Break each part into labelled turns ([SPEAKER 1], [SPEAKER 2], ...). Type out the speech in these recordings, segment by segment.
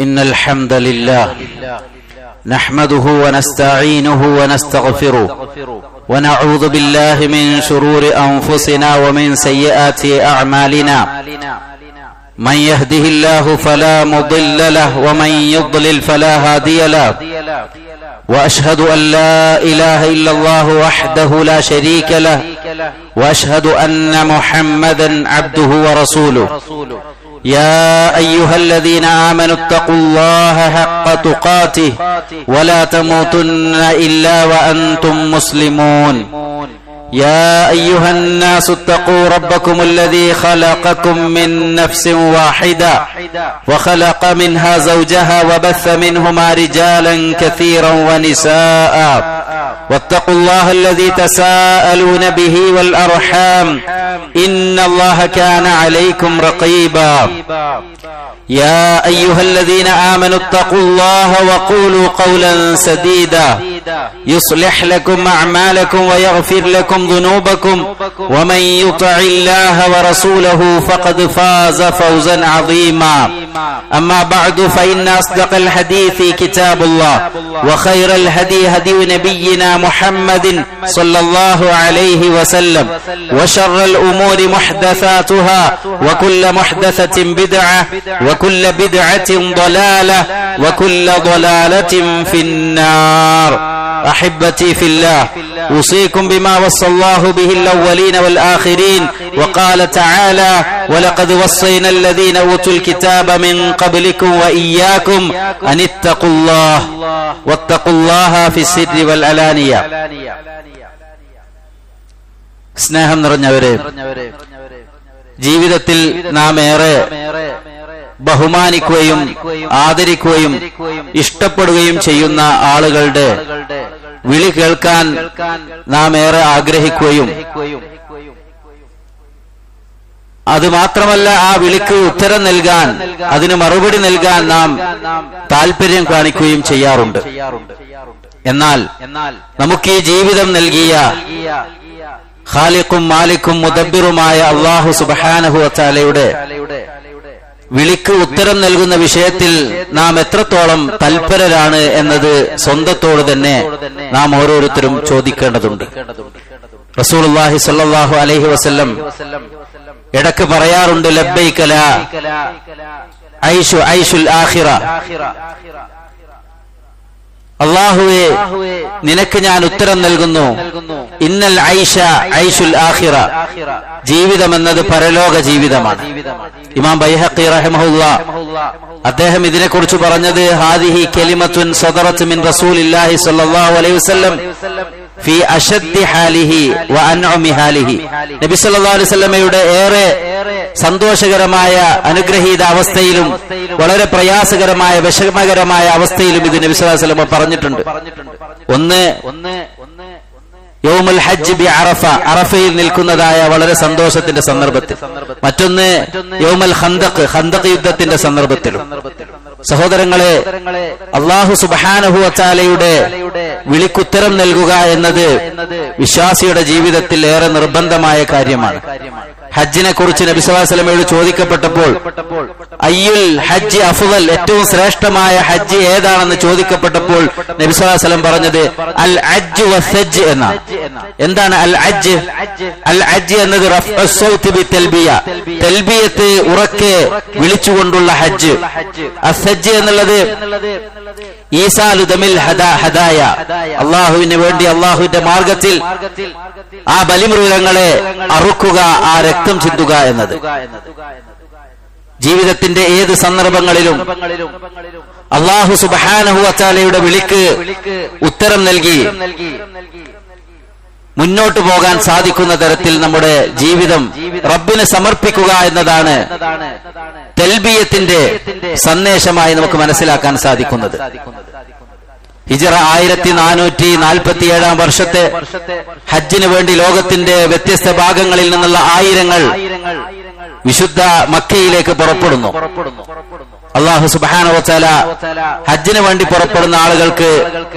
[SPEAKER 1] إن الحمد لله نحمده ونستعينه ونستغفره ونعوذ بالله من شرور أنفسنا ومن سيئات أعمالنا من يهده الله فلا مضل له ومن يضلل فلا هادي له وأشهد أن لا إله إلا الله وحده لا شريك له وأشهد أن محمدا عبده ورسوله يا أيها الذين آمنوا اتقوا الله حق تقاته ولا تموتن إلا وأنتم مسلمون يا أيها الناس اتقوا ربكم الذي خلقكم من نفس واحدة وخلق منها زوجها وبث منهما رجالا كثيرا ونساء واتقوا الله الذي تساءلون به والأرحام إن الله كان عليكم رقيبا يا أيها الذين آمنوا اتقوا الله وقولوا قولا سديدا يصلح لكم أعمالكم ويغفر لكم ذنوبكم ومن يطع الله ورسوله فقد فاز فوزا عظيما أما بعد فإن أصدق الحديث كتاب الله وخير الهدي هدي نبينا محمد صلى الله عليه وسلم وشر الأمور محدثاتها وكل محدثة بدعة وكل بدعة ضلالة وكل ضلالة في النار أحبتي في الله أوصيكم بما وصى الله به الأولين والآخرين وقال تعالى ولقد وصينا الذين أوتوا الكتاب من قبلكم وإياكم أن اتقوا الله واتقوا الله في السر والعلانية സ്നേഹം നിറഞ്ഞവരെ, ജീവിതത്തിൽ നാം ഏറെ ബഹുമാനിക്കുകയും ആദരിക്കുകയും ഇഷ്ടപ്പെടുകയും ചെയ്യുന്ന ആളുകളുടെ വിളി കേൾക്കാൻ നാം ഏറെ ആഗ്രഹിക്കുകയും അതുമാത്രമല്ല ആ വിളിക്ക് ഉത്തരം നൽകാൻ, അതിന് മറുപടി നൽകാൻ നാം താല്പര്യം കാണിക്കുകയും ചെയ്യാറുണ്ട്. എന്നാൽ നമുക്ക് ഈ ജീവിതം നൽകിയ ഖാലിഖും മാലിക്കും മുദബ്ബിറുമായ അല്ലാഹു സുബ്ഹാനഹു വ തആലയുടെ വിളിക്ക് ഉത്തരം നൽകുന്ന വിഷയത്തിൽ നാം എത്രത്തോളം തൽപരരാണ് എന്നത് സ്വന്തത്തോട് തന്നെ നാം ഓരോരുത്തരും ചോദിക്കേണ്ടതുണ്ട്. റസൂലുള്ളാഹി സ്വല്ലല്ലാഹു അലൈഹി വസല്ലം ഇടക്ക് പറയാറുണ്ട്, ലബ്ബൈക ലാ ഐശു ഐശുൽ ആഖിറ, അല്ലാഹുവേ നിനക്ക് ഞാൻ ഉത്തരം നൽകുന്നു, ഇന്നൽ ഐശ ഐശുൽ ആഖിറ, ജീവിതം എന്നത് പരലോക ജീവിതമാണ്. ഇമാം ബൈഹഖി റഹിമഹുല്ലാഹ് അദ്ദേഹം ഇതിനെക്കുറിച്ച് പറഞ്ഞത്, ഹാദിഹി കലിമത്തുൻ സദറത് മിൻ റസൂലില്ലാഹി സ്വല്ലല്ലാഹു അലൈഹി വസല്ലം ഫീ അശദ്ദി ഹാലിഹി വ അൻഉമി ഹാലിഹി, നബി സല്ലല്ലാഹു അലൈഹി വസല്ലമയുടെ ഏറെ സന്തോഷകരമായ അനുഗ്രഹീത അവസ്ഥയിലും വളരെ പ്രയാസകരമായ വിഷമകരമായ അവസ്ഥയിലും ഇത് നബി സല്ലല്ലാഹു അലൈഹി വസല്ലം പറഞ്ഞിട്ടുണ്ട്. ഒന്ന് യൗമുൽ ഹജ്ജ് ബി അറഫ, അറഫയിൽ നിൽക്കുന്നതായ വളരെ സന്തോഷത്തിന്റെ സന്ദർഭത്തിൽ. മറ്റൊന്ന് യൗമുൽ ഖന്ദഖ്, ഖന്ദഖ് യുദ്ധത്തിന്റെ സന്ദർഭത്തിലും. സഹോദരങ്ങളെ, അല്ലാഹു സുബ്ഹാനഹു വ തആലയുടെ വിളിക്കുത്തരം നൽകുക എന്നത് വിശ്വാസിയുടെ ജീവിതത്തിൽ ഏറെ നിർബന്ധമായ കാര്യമാണ്. ഹജ്ജിനെ കുറിച്ച് നബി സല്ലല്ലാഹു അലൈഹി വസല്ലമയോട് ചോദിക്കപ്പെട്ടപ്പോൾ അയ്യുൽ ഹജ്ജ് അഫ്ളൽ, ഏറ്റവും ശ്രേഷ്ഠമായ ഹജ്ജ് ഏതാണെന്ന് ചോദിക്കപ്പെട്ടപ്പോൾ നബി സല്ലല്ലാഹു അലൈഹി വസല്ലം പറഞ്ഞത് അൽ ഹജ്ജ് വസ്സജ് എന്നാണ്. എന്താണ് അൽ ഹജ്ജ്? അൽ ഹജ്ജ് എന്നത് റഫ്ഉസ് സൗത്ത് ബി തൽബിയ, തൽബിയത്ത് ഉറക്കെ വിളിച്ചുകൊണ്ടുള്ള ഹജ്ജ്. അസ്സജ് എന്നുള്ളത് ഈസാലു ദമിൽ ഹദായ, അള്ളാഹുവിന് വേണ്ടി അള്ളാഹുവിന്റെ മാർഗത്തിൽ ആ ബലിമൃഗങ്ങളെ അറുക്കുക, ആ രക്തം ചിന്തുക എന്നത്. ജീവിതത്തിന്റെ ഏത് സന്ദർഭങ്ങളിലും അല്ലാഹു സുബ്ഹാനഹു വ തആലയുടെ വിളിക്ക് ഉത്തരം നൽകി മുന്നോട്ട് പോകാൻ സാധിക്കുന്ന തരത്തിൽ നമ്മുടെ ജീവിതം റബ്ബിന് സമർപ്പിക്കുക എന്നതാണ് തൽബിയത്തിന്റെ സന്ദേശമായി നമുക്ക് മനസ്സിലാക്കാൻ സാധിക്കുന്നത്. ഹിജ്റ 1447 വർഷത്തെ ഹജ്ജിന് വേണ്ടി ലോകത്തിന്റെ വ്യത്യസ്ത ഭാഗങ്ങളിൽ നിന്നുള്ള ആയിരങ്ങൾ വിശുദ്ധ മക്കയിലേക്ക് പുറപ്പെടുന്നു. അല്ലാഹു സുബ്ഹാനഹു വ തആല ഹജ്ജിന് വേണ്ടി പുറപ്പെടുന്ന ആളുകൾക്ക്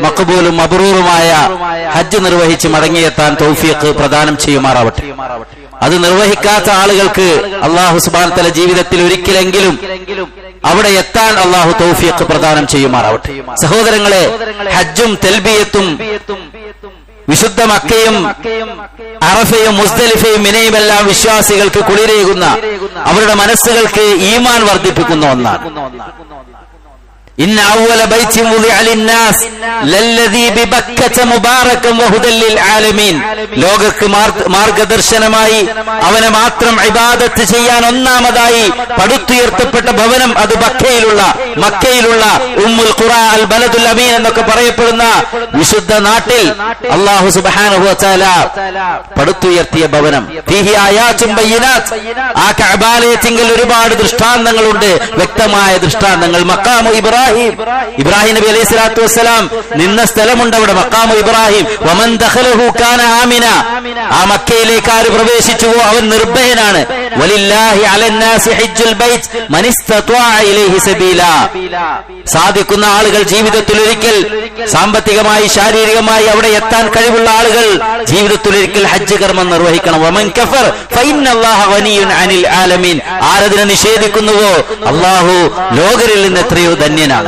[SPEAKER 1] മഖ്ബൂലും മബ്റൂറുമായ ഹജ്ജ് നിർവഹിച്ച് മടങ്ങിയെത്താൻ തൗഫീഖ് പ്രദാനം ചെയ്യുമാറാവട്ടെ. അത് നിർവഹിക്കാത്ത ആളുകൾക്ക് അല്ലാഹു സുബ്ഹാനഹു വ തആല ജീവിതത്തിൽ ഒരിക്കലെങ്കിലും അവിടെ എത്താൻ അള്ളാഹു തൗഫീഖ് പ്രദാനം ചെയ്യുമാറാവട്ടെ. സഹോദരങ്ങളെ, ഹജ്ജും തൽബിയത്തും വിശുദ്ധ മക്കയും അറഫയും മുസ്ദലിഫയും മിനയുമെല്ലാം വിശ്വാസികൾക്ക് കുളിരേകുന്ന, അവരുടെ മനസ്സുകൾക്ക് ഈമാൻ വർദ്ധിപ്പിക്കുന്ന ഒന്നാണ്. ഇന്ന അവ്വല ബൈത്തിൻ വുദിഅ ലിന്നാസ് ലല്ലദീ ബിബക്കത മുബാറകൻ വഹുദൽ ലിൽ ആലമീൻ. ലോകർക്ക് മാർഗദർശനമായി അവനെ മാത്രം ഇബാദത്ത് ചെയ്യാൻ ഒന്നാമതായി പടുത്തുയർത്തപ്പെട്ട ഭവനം അത് മക്കയിലുള്ള ഉമ്മുൽ ഖുറാ അൽ ബലദുൽ അമീൻ എന്നൊക്കെ പറയപ്പെടുന്ന വിശുദ്ധ നാട്ടിൽ അല്ലാഹു സുബ്ഹാനഹു വ തആല പടുത്തുയർത്തിയ ഭവനം. ഫീഹി ആയാതുൻ ബയ്യിനാത്ത്. ആ കഅബാലയത്തിൽ ഒരുപാട് ദൃഷ്ടാന്തങ്ങളുണ്ട്, വ്യക്തമായ ദൃഷ്ടാന്തങ്ങൾ. മഖാമു ഇബ്രാഹിം നബി അലൈഹി സ്വലാത്തു വസ്സലാം നിന്ന സ്ഥലമുണ്ട് അവിടെ, മഖാമു ഇബ്രാഹിം. വമൻ ദഖലഹു കാന ആമിന. ആ മക്കയിലേക്ക് ആര് പ്രവേശിച്ചുവോ അവൻ നിർഭയനാണ്. വലില്ലാഹി അലന്നാസി ഹജ്ജുൽ ബൈത്ത് മൻ ഇസ്തത്വാഅ ഇലൈഹി സബീലാ. സാധിക്കുന്ന ആളുകൾ ജീവിതത്തിൽ ഒരിക്കൽ സാമ്പത്തികമായി ശാരീരികമായി അവിടെ എത്താൻ കഴിവുള്ള ആളുകൾ ജീവിതത്തിൽ ഒരിക്കൽ ഹജ്ജ് കർമ്മം നിർവഹിക്കണം. വമൻ കഫർ ഫഇന്നല്ലാഹ ഗനിയുൻ അനിൽ ആലമീൻ. ആരതിനെ നിഷേധിക്കുന്നുവോ അല്ലാഹു ലോകരിൽ നിന്ന് എത്രയോ ധന്യനാണ്.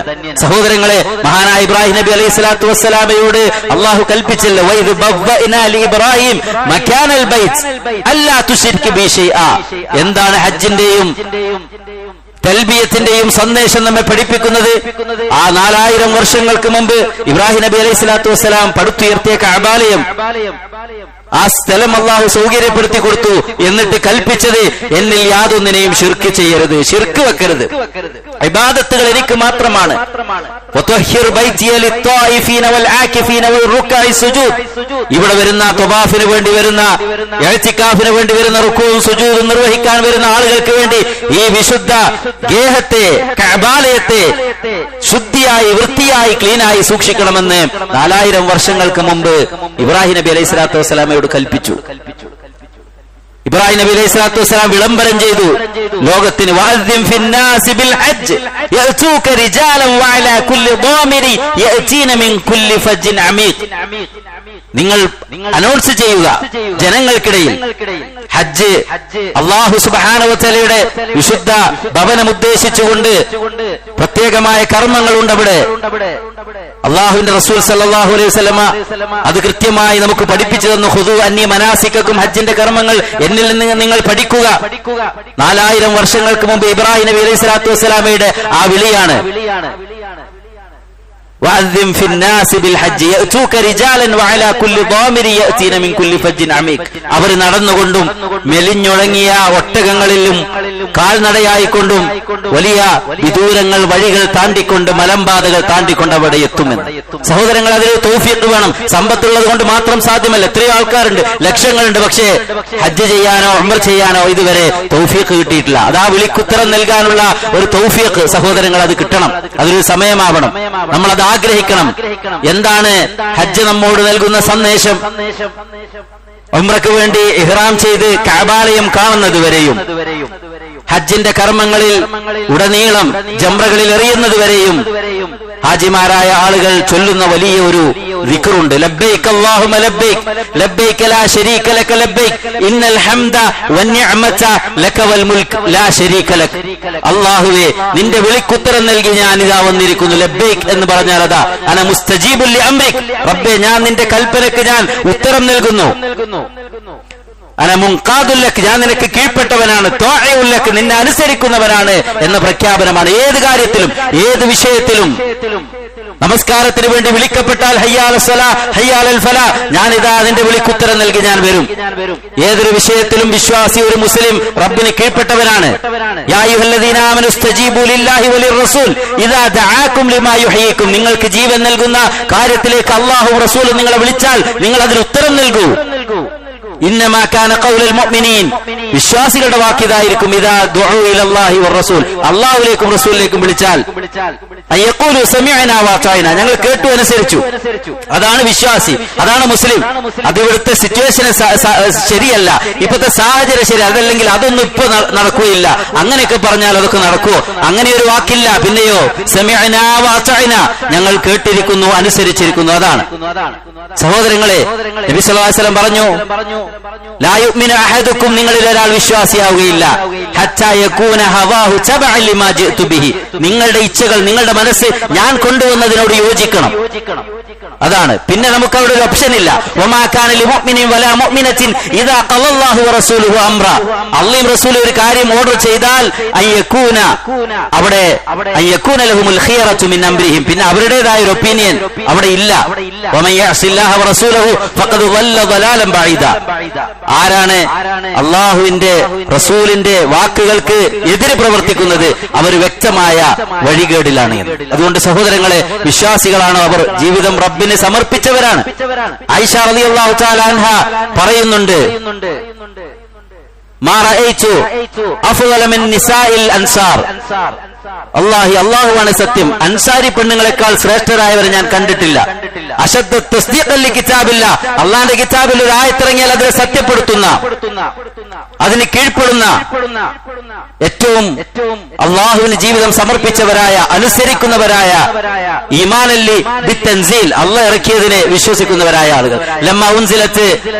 [SPEAKER 1] സഹോദരങ്ങളെ, മഹാനായ ഇബ്രാഹിം നബി അലൈഹി സ്വലാത്തു വസ്സലാമയോട് അല്ലാഹു കൽപ്പിച്ചല്ലോ, വൈദ് ബവ്വഅനാ ലി ഇബ്രാഹിം മകാനൽ ബൈത്ത് അല്ലാ തുശ്രിക് ബി ശൈആ. എന്താണ് ഹജ്ജിന്റെയും തൽബിയത്തിന്റെയും സന്ദേശം നമ്മെ പഠിപ്പിക്കുന്നത്? ആ 4000 വർഷങ്ങൾക്ക് മുമ്പ് ഇബ്രാഹിം നബി അലൈഹി സ്വലാത്തു വസ്സലാം പടുത്തുയർത്തിയ കഅബാലയം, ആ സ്ഥലം അല്ലാഹു സൗകര്യപ്പെടുത്തി കൊടുത്തു. എന്നിട്ട് കൽപ്പിച്ചത്, എന്നിൽ യാതൊന്നിനെയും ശിർക്ക് ചെയ്യരുത്, ശിർക്ക് വെക്കരുത്, ഇബാദത്തുകൾ എനിക്ക് മാത്രമാണ്. ഇവിടെ വരുന്ന ത്വവാഫിന് വേണ്ടി വരുന്ന, ഇഅ്തികാഫിന് വേണ്ടി വരുന്ന, റുകൂഉം സുജൂദും നിർവഹിക്കാൻ വരുന്ന ആളുകൾക്ക് വേണ്ടി ഈ വിശുദ്ധ ഗേഹത്തെ, കഅബാലയത്തെ ശുദ്ധിയായി, വൃത്തിയായി, ക്ലീനായി സൂക്ഷിക്കണമെന്ന് 4000 വർഷങ്ങൾക്ക് മുമ്പ് ഇബ്രാഹിം നബി അലൈഹി സ്വലാത്തു വസ്സലാമയോട് കൽപ്പിച്ചു. ഇബ്രാഹിം നബി അലൈഹി സ്വലാത്തു വസ്സലാം വിളംബരം ചെയ്തു ലോകത്തിന്, വഅദ്ദിൻ ഫിന്നാസി ബിൽ ഹജ്ജ് യഅതൂക റിജാലൻ വഅലാ കുല്ലി ളാമിരി യഅതീന മിൻ കുല്ലി ഫജ്ജിൻ അമീഖ്. നിങ്ങൾ അനൗൺസ് ചെയ്യുക ജനങ്ങൾക്കിടയിൽ, ഹജ്ജ് അല്ലാഹു സുബ്ഹാനഹു വ തആലയുടെ വിശുദ്ധ ഭവനം ഉദ്ദേശിച്ചുകൊണ്ട് പ്രത്യേകമായ കർമ്മങ്ങളുണ്ട് അവിടെ. അല്ലാഹുവിന്റെ റസൂൽ സല്ലല്ലാഹു അലൈഹി വസല്ലമ അത് കൃത്യമായി നമുക്ക് പഠിപ്പിച്ചു തന്നു. ഖുദൂ അന്നി മനാസികക്കും, ഹജ്ജിന്റെ കർമ്മങ്ങൾ എന്നിൽ നിന്ന് നിങ്ങൾ പഠിക്കുക. 4000 വർഷങ്ങൾക്ക് മുമ്പ് ഇബ്രാഹിം നബി അലൈഹി സ്വലാത്തു വസ്സലാമയുടെ ആ വിളിയാണ്, വഅദ്ദിൻ ഫിന്നാസി ബിൽ ഹജ്ജ് യഅതൂക റിജാലൻ വഅലാ കുല്ലി ളാമിരി യഅതീന മിൻ കുല്ലി ഫജ്ജിൻ അമീഖ്. അവർ നടന്നുകൊണ്ടും മെലിഞ്ഞുണങ്ങിയ ഒട്ടകങ്ങളിലും കാൽനടയായിക്കൊണ്ടും വലിയ വിദൂരങ്ങൾ, വഴികൾ താണ്ടിക്കൊണ്ട്, മലമ്പാതകൾ താണ്ടിക്കൊണ്ട് അവിടെ എത്തുമെന്ന്. സഹോദരങ്ങൾ, അതിൽ തൗഫീഖ് വേണം. സമ്പത്തുള്ളത് കൊണ്ട് മാത്രം സാധ്യമല്ല. എത്രയോ ആൾക്കാരുണ്ട്, ലക്ഷങ്ങളുണ്ട്, പക്ഷേ ഹജ്ജ് ചെയ്യാനോ ഉംറ ചെയ്യാനോ ഇതുവരെ തൗഫീഖ് കിട്ടിയിട്ടില്ല. അതാ വിളിക്കുത്തരം നൽകാനുള്ള ഒരു തൗഫീഖ് സഹോദരങ്ങൾ, അത് കിട്ടണം. അതൊരു സമയമാവണം. നമ്മളത് ആഗ്രഹിക്കണം. എന്താണ് ഹജ്ജ് നമ്മോട് നൽകുന്ന സന്ദേശം? ഉംറയ്ക്ക് വേണ്ടി ഇഹ്റാം ചെയ്ത് കഅബാലയം കാണുന്നത് വരെയും, ഹജ്ജിന്റെ കർമ്മങ്ങളിൽ ഉടനീളം ജംറകളിൽ എറിയുന്നത് വരെയും ഹാജിമാരായ ആളുകൾ ചൊല്ലുന്ന വലിയ ഒരു ദിക്റുണ്ട്. ലബ്ബൈക അല്ലാഹുമ്മ ലബ്ബൈക ലബ്ബൈക ലാ ശരീക ലക ലബ്ബൈക ഇന്നൽ ഹംദ വന്നിഅമത ലക വൽ മുൽക്ക് ലാ ശരീക ലക. അല്ലാഹുവേ, നിന്റെ വിളിക്കുത്തരം നൽകി ഞാൻ ഇതാ വന്നിരിക്കുന്നു. ലബ്ബൈക് എന്ന് പറഞ്ഞാൽ അതാ അന മുസ്തജീബുൽ ലിഅംരിക്. റബ്ബേ, ഞാൻ നിന്റെ കൽപ്പനക്ക് ഞാൻ ഉത്തരം നൽകുന്നു. അന മുൻഖാദുൽ ലക്, ഞാൻ നിനക്ക് കീഴ്പ്പെട്ടവനാണ്. ത്വാഇഉൽ ലക്, നിന്നെ അനുസരിക്കുന്നവനാണ് എന്ന പ്രഖ്യാപനമാണ്. ഏത് കാര്യത്തിലും, ഏത് വിഷയത്തിലും. നമസ്കാരത്തിന് വേണ്ടി വിളിക്കപ്പെട്ടാൽ ഹയ്യാൽ സലാ ഹയ്യാൽ ഫലാ, ഞാനിതാ നിന്റെ വിളിക്കുത്തരം നൽകി ഞാൻ വരും. ഏതൊരു വിഷയത്തിലും വിശ്വാസി, ഒരു മുസ്ലിം റബ്ബിന് കീഴ്പ്പെട്ടവനാണ്. യാ അയ്യുഹല്ലദീന ആമനു ഇസ്തജീബു ലില്ലാഹി വലിർ റസൂൽ ഇദാ ദഅാകും ലിമാ യുഹ്യികും. നിങ്ങൾക്ക് ജീവൻ നൽകുന്ന കാര്യത്തിലേക്ക് അല്ലാഹു റസൂൽ നിങ്ങളെ വിളിച്ചാൽ നിങ്ങൾ അതിന് ഉത്തരം നൽകൂ. ഇന്നമാ കാന ഖൗലുൽ മുഅ്മിനീൻ, വിശ്വാസികളുടെ വാക്കിതായിരിക്കും, ഇദാ ദുഉ ഇലല്ലാഹി വറസൂൽ, അല്ലാഹുവിലേക്കും റസൂലിലേക്കും വിളിച്ചാൽ അയഖൂലു സമിഅനാ വഅതഅനാ, ഞങ്ങൾ കേട്ടു അനുസരിച്ചു. അതാണ് വിശ്വാസി, അതാണ് മുസ്ലിം. അത് ഇവിടുത്തെ സിറ്റുവേഷൻ ശരിയല്ല, ഇപ്പോഴത്തെ സാഹചര്യം ശരി, അതല്ലെങ്കിൽ അതൊന്നും ഇപ്പൊ നടക്കുകയില്ല. അങ്ങനെയൊക്കെ പറഞ്ഞാൽ അതൊക്കെ നടക്കുമോ? അങ്ങനെ ഒരു വാക്കില്ല. പിന്നെയോ സമിഅനാ വഅതഅനാ, ഞങ്ങൾ കേട്ടിരിക്കുന്നു, അനുസരിച്ചിരിക്കുന്നു. അതാണ് സഹോദരങ്ങളെ, നബി സല്ലല്ലാഹു അലൈഹി വസല്ലം പറഞ്ഞു, ലാ യുഅ്മിനു അഹദുക്കും, നിങ്ങളിൽ ഒരാൾ വിശ്വാസിയാവുകയില്ല, ഹത്താ യകൂന ഹവാഹു തബഅൻ ലിമാ ജിഅ്തു ബിഹി, നിങ്ങളുടെ ഇച്ഛകൾ, നിങ്ങളുടെ മനസ്സ് ഞാൻ കൊണ്ടുവന്നതിനോട് യോജിക്കണം. അതാണ്. പിന്നെ നമുക്ക് അവിടെ ഒരു ഓപ്ഷൻ ഇല്ല. വമാ കാന ലിമുഅ്മിനിൻ വലാ മുഅ്മിനത്തിൻ ഇദാ ഖലല്ലാഹു വറസൂലുഹു അംറ, അല്ലാഹുവും റസൂലും ഒരു കാര്യം ഓർഡർ ചെയ്താൽ അയ്യകൂന, അവിടെ അയ്യകൂന ലഹുമുൽ ഖിയറതു മിൻ അംരിഹിം, പിന്നെ അവരുടേതായ ഒരു ഒപ്പീനിയൻ അവിടെ ഇല്ല. വമൻ യഅസില്ലാഹ വറസൂലഹു ഫഖദ് വല്ല ദലാലൻ ബഈദ, ആരാണ് അല്ലാഹുവിന്റെ റസൂലിന്റെ വാക്കുകൾക്ക് എതിര് പ്രവർത്തിക്കുന്നത് അവർ വ്യക്തമായ വഴികേടിലാണ് എന്ന്. അതുകൊണ്ട് സഹോദരങ്ങളെ, വിശ്വാസികളാണ് അവർ, ജീവിതം റബ്ബിന് സമർപ്പിച്ചവരാണ്. ആയിഷ റളിയല്ലാഹു തആല അൻഹ പറയുന്നുണ്ട്, മാ റഅയ്തു അഫ്ളല മിൻ നിസാഇൽ അൻസാർ, അല്ലാഹുവാണ് സത്യം, അൻസാരി പെണ്ണുങ്ങളെക്കാൾ ശ്രേഷ്ഠരായവരെ ഞാൻ കണ്ടിട്ടില്ല. അശദ്ദ തസ്ദീഖൻ ലികിതാബില്ല, അല്ലാഹുവിന്റെ കിതാബിൽ ഒരു ആയത്തിറങ്ങിയാൽ അതിനെ സത്യപ്പെടുത്തുന്ന, അതിന് കീഴ്പ്പെടുന്ന, ഏറ്റവും അല്ലാഹുവിന് ജീവിതം സമർപ്പിച്ചവരായ, അനുസരിക്കുന്നവരായ, ഈമാനല്ലി ബിത്തൻസീൽ, അല്ലാഹ് ഇറക്കിയതിനെ വിശ്വസിക്കുന്നവരായ ആളുകൾ. ലമ്മ ഉൻസിലത്ത്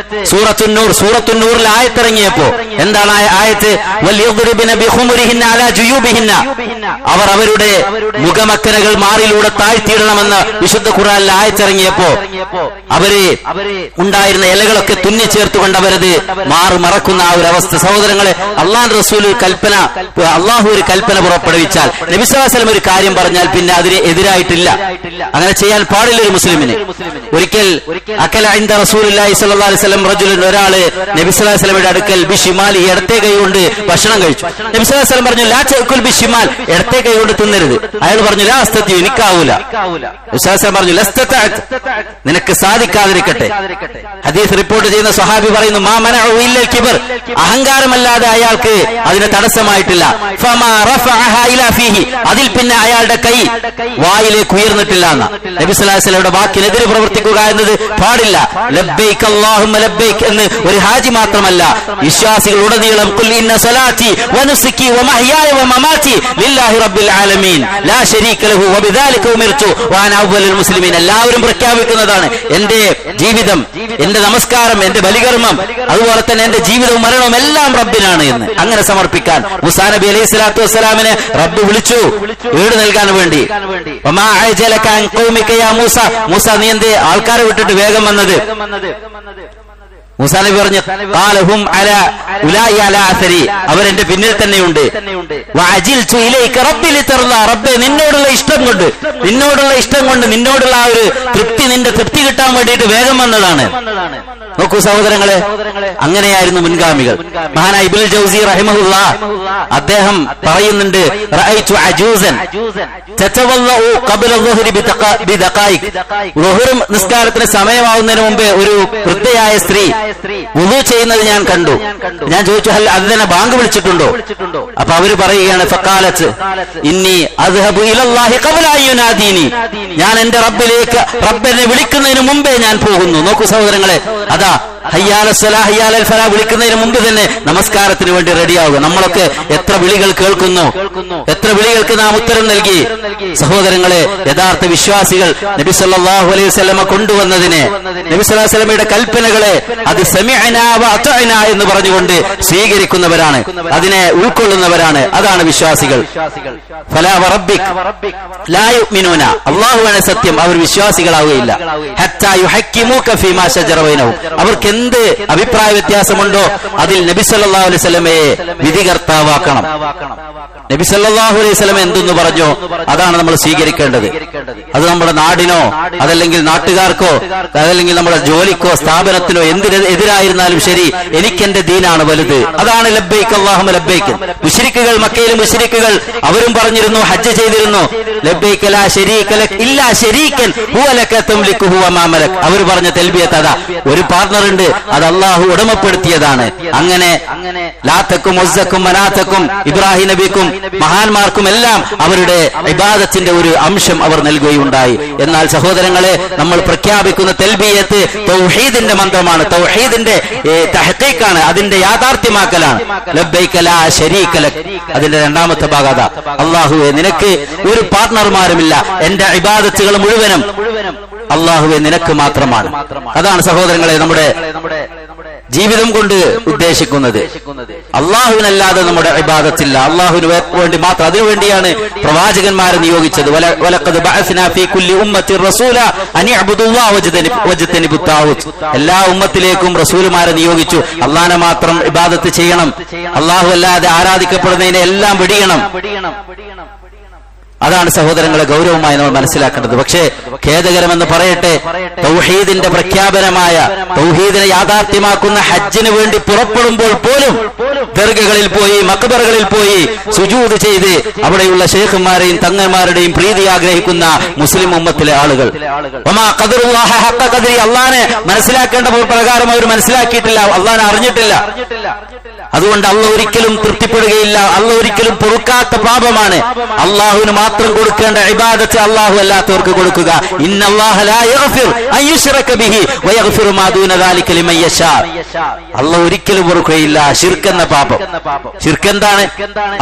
[SPEAKER 1] സൂറത്തുന്നൂർ, സൂറത്തുന്നൂറിൽ ആയത്തിറങ്ങിയപ്പോ എന്താണ് ആയത്ത്? വൽയദ്രിബന ബിഖുമുരിഹിന്ന അലാ ജുയൂബിഹിന്ന, അവർ അവരുടെ മുഖമക്കനകൾ മാറിലൂടെ താഴ്ത്തിയിടണമെന്ന് വിശുദ്ധ ഖുർആനിൽ ആയത്തിറങ്ങിയപ്പോ അവര് ഉണ്ടായിരുന്ന ഇലകളൊക്കെ തുന്നി ചേർത്തുകൊണ്ട് അവരത് മറക്കുന്ന ആ ഒരു അവസ്ഥ. സഹോദരങ്ങളെ, അള്ളാഹുവിന്റെ റസൂൽ കൽപ്പന, അള്ളാഹു ഒരു കൽപ്പന പുറപ്പെടുവിച്ചാൽ, നബി സല്ലല്ലാഹു അലൈഹി വസല്ലം ഒരു കാര്യം പറഞ്ഞാൽ പിന്നെ അതിന് എതിരായിട്ടില്ല. അങ്ങനെ ചെയ്യാൻ പാടില്ല ഒരു മുസ്ലിമിന്. ഒരിക്കൽ അക്കല ഇൻദ റസൂലുള്ളാഹി സ്വല്ലല്ലാഹു അലൈഹി വസല്ലം റജുലൻ, ഒരാള് നബി സല്ലല്ലാഹു അലൈഹി വസല്ലമയുടെ അടുക്കൽ ബിഷിമാലി, ഇടത്തെ കൈ കൊണ്ട് ഭക്ഷണം കഴിച്ചു. നബി സല്ലല്ലാഹു അലൈഹി വസല്ലം പറഞ്ഞു, ലാ തഅകുൽ ബിഷിമാൽ, ഇടത്തെ കൈ കൊണ്ട് തിന്നരുത്. അയാൾ പറഞ്ഞു, ലാ അസ്തതി, എനിക്കാവൂല. നബി സല്ലല്ലാഹു അലൈഹി വസല്ലം പറഞ്ഞു, ലസ്തതഅത്, നിനക്ക് സാധിക്കാതിരിക്കട്ടെ. ഹദീസ് റിപ്പോർട്ട് ചെയ്യുന്ന സ്വഹാബി പറയുന്നു, മാ മനഉ ഇല്ലൽ കിബർ, അഹങ്കാരമല്ലാതെ അയാൾക്ക് അതിന് തടസ്സമായിട്ടില്ല. ഫമാ റഫഅഹ ഇലാ ഫീഹി, അതിൽ പിന്നെ അയാളുടെ കൈ വായിലേക്ക് ഉയർന്നിട്ടില്ല എന്ന്. നബി സല്ലല്ലാഹു അലൈഹി വസല്ലമയുടെ വാക്കിനെതിരെ പ്രവർത്തിക്കുക എന്നത് പാടില്ല. ലബ്ബൈക് അല്ലാഹുമ്മ ലബ്ബൈക് എന്ന് ഒരു ഹാജി മാത്രമല്ല, വിശ്വാസികൾ ഉടനീളം ഖുൽ ഇന്ന സ്വലാത്തി വനുസുകി വമഹ്യായ വമമാതി ലില്ലാഹി റബ്ബിൽ ആലമീൻ ലാ ശരീക ലഹു വബിദാലിക ഉമിർതു വഅന അവ്വലുൽ മുസ്ലിമീൻ, എല്ലാവരും പ്രഖ്യാപിക്കുന്നതാണ്, എന്റെ ജീവിതം, എന്റെ നമസ്കാരം, എന്റെ ബലികർമ്മം, അതുപോലെ തന്നെ എന്റെ ജീവിതവും മരണവും എല്ലാം റബ്ബിനാണ് എന്ന് അങ്ങനെ സമർപ്പിക്കാൻ മൂസാ നബി അലൈഹി സ്വലാത്തു വസ്സലാമിനെ റബ്ബ് വിളിച്ചു വീട് നൽകാൻ വേണ്ടി. വമാ അഅജലക അൻ ഖൗമിക യാ മൂസ, മൂസ നീ എന്തേ ആൾക്കാരെ വിട്ടിട്ട് വേഗം വന്നത്? മൂസാ നബി പറഞ്ഞു, ഖാലഹും അലാ ഉലായി അലാ അസരി, അവരെന്റെ പിന്നിൽ തന്നെയുണ്ട്. വഅജിൽതു ഇലൈക റബ്ബി ലിതർദാ, റബ്ബേ നിന്നോടുള്ള ഇഷ്ടം കൊണ്ട്, നിന്നോടുള്ള ആ ഒരു തൃപ്തി, നിന്റെ തൃപ്തി കിട്ടാൻ വേണ്ടിയിട്ട് വേഗം വന്നതാണ്. നോക്കൂ സഹോദരങ്ങളെ, അങ്ങനെയായിരുന്നു മുൻഗാമികൾ. മഹാനായ ഇബ്നുൽ ജൗസി റഹിമഹുല്ലാഹ് അദ്ദേഹം പറയുന്നുണ്ട്, റഅയ്തു അജൂസൻ തതവല്ലഉ ഖബ്ല ദുഹരി ബിദഖായിക്, ളുഹർ നിസ്കാരത്തിന് സമയമാവുന്നതിന് മുമ്പേ ഒരു വൃദ്ധയായ സ്ത്രീ വുളു ചെയ്യുന്നത് ഞാൻ കണ്ടു. ഞാൻ ചോദിച്ചു, ഹൽ അദ്ദന, ബാങ്ക് വിളിച്ചിട്ടുണ്ടോ? അപ്പൊ അവര് പറയുകയാണ്, ഫഖാലത്ത് ഇന്നി അദ്ഹബു ഇലല്ലാഹി ഖബ്ല അൻ യുനാദീനി, ഞാൻ എന്റെ റബ്ബിലേക്ക്, റബ്ബിനെ വിളിക്കുന്നതിന് മുമ്പേ ഞാൻ പോകുന്നു. നോക്കൂ സഹോദരങ്ങളെ, അതാ ഹയ്യാല സ്വലാഹ് ഹയ്യാലൽ ഫലാഹ് വിളിക്കുന്നതിന് മുമ്പ് തന്നെ നമസ്കാരത്തിന് വേണ്ടി റെഡിയാവുക. നമ്മളൊക്കെ എത്ര വിളികൾ കേൾക്കുന്നു, എത്ര വിളികൾക്ക് നാം ഉത്തരം നൽകി. സഹോദരങ്ങളെ, യഥാർത്ഥ വിശ്വാസികൾ നബി സല്ലല്ലാഹു അലൈഹി വസല്ലമ കൊണ്ടുവന്നതിനെ, നബി സല്ലല്ലാഹു അലൈഹി വസല്ലമയുടെ കൽപ്പനകളെ അത് സമിഅനാ വഅതഅനാ എന്ന് പറഞ്ഞുകൊണ്ട് സ്വീകരിക്കുന്നവരാണ്, അതിനെ ഉൾക്കൊള്ളുന്നവരാണ്. അതാണ് വിശ്വാസികൾ. ഫലാ വറബ്ബിക് ലാ യുഅ്മിനൂന, അല്ലാഹുവാണ് സത്യം, അവർ വിശ്വാസികളാവുകയില്ല. ഹത്താ യുഹക്കിമൂക ഫീമാ ശജറ ബൈനഹും, അവർക്ക് എന്ത് അഭിപ്രായ വ്യത്യാസമുണ്ടോ അതിൽ നബി സല്ലല്ലാഹു അലൈഹി വസല്ലമയെ വിധികർത്താവാക്കണം. നബി സല്ലല്ലാഹു അലൈഹി വസല്ലം എന്തെന്ന് പറഞ്ഞോ അതാണ് നമ്മൾ സ്വീകരിക്കേണ്ടത്. അത് നമ്മുടെ നാടിനോ അതല്ലെങ്കിൽ നാട്ടുകാർക്കോ അതല്ലെങ്കിൽ നമ്മുടെ ജോലിക്കോ സ്ഥാപനത്തിനോ എതിരായിരുന്നാലും ശരി, എനിക്കെന്റെ ദീനാണ് വലുത്. അതാണ് ലബ്ബൈക് അല്ലാഹുമ്മ ലബ്ബൈക്. മുശ്രിക്കുകൾ, മക്കയിലെ മുശ്രിക്കുകൾ അവരും പറഞ്ഞിരുന്നു, ഹജ്ജ് ചെയ്തിരുന്നു, ലബ്ബൈക ലാ ശരീക ലക് ഇല്ലാ ശരീകൻ ഹുവ ലക തംലികുഹു വമാ മലക്. അവർ പറഞ്ഞ തൽബിയത്ത് അതാ, ഒരു പാർട്ണർ ഉണ്ട്, അത് അല്ലാഹു ഉടമപ്പെടുത്തിയതാണ്. അങ്ങനെ ലാത്തക്കും ഉസ്സക്കും മനാത്തക്കും ഇബ്രാഹിം നബിക്കും മഹാന്മാർക്കും എല്ലാം അവരുടെ ഇബാദത്തിന്റെ ഒരു അംശം അവർ നൽകുകയുണ്ടായി. എന്നാൽ സഹോദരങ്ങളെ, നമ്മൾ പ്രഖ്യാപിക്കുന്ന തൽബിയത്ത് തൗഹീദിന്റെ മന്ത്രമാണ്, തൗഹീദിന്റെ തഹ്ഖീഖാണ്, അതിന്റെ യാഥാർത്ഥ്യമാക്കലാണ്. ലബ്ബൈക ലാ ശരീക ലക്, അതിന്റെ രണ്ടാമത്തെ ഭാഗം അതാ, അല്ലാഹുവേ നിനക്ക് ഒരു പാർട്ണർമാരുമില്ല, എന്റെ ഇബാദത്തുകൾ മുഴുവനും അല്ലാഹുവേ നിനക്ക് മാത്രമാണ്. അതാണ് സഹോദരങ്ങളെ നമ്മുടെ ജീവിതം കൊണ്ട് ഉദ്ദേശിക്കുന്നത്. അള്ളാഹുവിനല്ലാതെ നമ്മുടെ ഇബാദത്തില്ല, അള്ളാഹുവിന് വേണ്ടി മാത്രം. അതിനുവേണ്ടിയാണ് പ്രവാചകന്മാരെ നിയോഗിച്ചത്. വലഖദ് ബഅസ്നാ ഫീ കുല്ലി ഉമ്മത്തിൻ റസൂല അൻ ഇഅ്ബുദുല്ലാഹ വജ്തനിബുത് താഗൂത്ത്. എല്ലാ ഉമ്മത്തിലേക്കും റസൂലുമാരെ നിയോഗിച്ചു. അള്ളാഹനെ മാത്രം ഇബാദത്ത് ചെയ്യണം, അള്ളാഹു അല്ലാതെ ആരാധിക്കപ്പെടുന്നതിനെ എല്ലാം വെടിയണം. അതാണ് സഹോദരങ്ങളെ ഗൗരവമായി നമ്മൾ മനസ്സിലാക്കേണ്ടത്. പക്ഷേ ഖേദകരമെന്ന് പറയട്ടെ, തൗഹീദിന്റെ പ്രഖ്യാപനമായ, തൗഹീദിനെ യാഥാർത്ഥ്യമാക്കുന്ന ഹജ്ജിന് വേണ്ടി പുറപ്പെടുമ്പോൾ പോലും ദർഗകളിൽ പോയി, മഖ്ബറുകളിൽ പോയി സുജൂദ് ചെയ്ത് അവിടെയുള്ള ശൈഖന്മാരെയും തങ്ങന്മാരുടെയും പ്രീതി ആഗ്രഹിക്കുന്ന മുസ്ലിം ഉമ്മത്തിലെ ആളുകൾ അള്ളാഹനെ മനസ്സിലാക്കേണ്ട പ്രകാരം അവർ മനസ്സിലാക്കിയിട്ടില്ല, അള്ളാഹനെ അറിഞ്ഞിട്ടില്ല. അതുകൊണ്ട് അള്ളാഹ് ഒരിക്കലും തൃപ്തിപ്പെടുകയില്ല. അള്ളാഹ് ഒരിക്കലും പൊറുക്കാത്ത പാപമാണ് അള്ളാഹുവിന് മാത്രം കൊടുക്കേണ്ട ഇബാദത്ത് അള്ളാഹു അല്ലാത്തവർക്ക് കൊടുക്കുക. ഇന്നല്ലാഹ ലാ യഗ്ഫിർ അൻ യുശ്റക ബിഹി വയഗ്ഫിറു മാ ദൂന ദാലിക ലിമൻ യശാ. അള്ളാഹ് ഒരിക്കലും പൊറുക്കുകയില്ല ശിർക്ക് എന്ന പാപം. ശിർക്ക് എന്താണ്?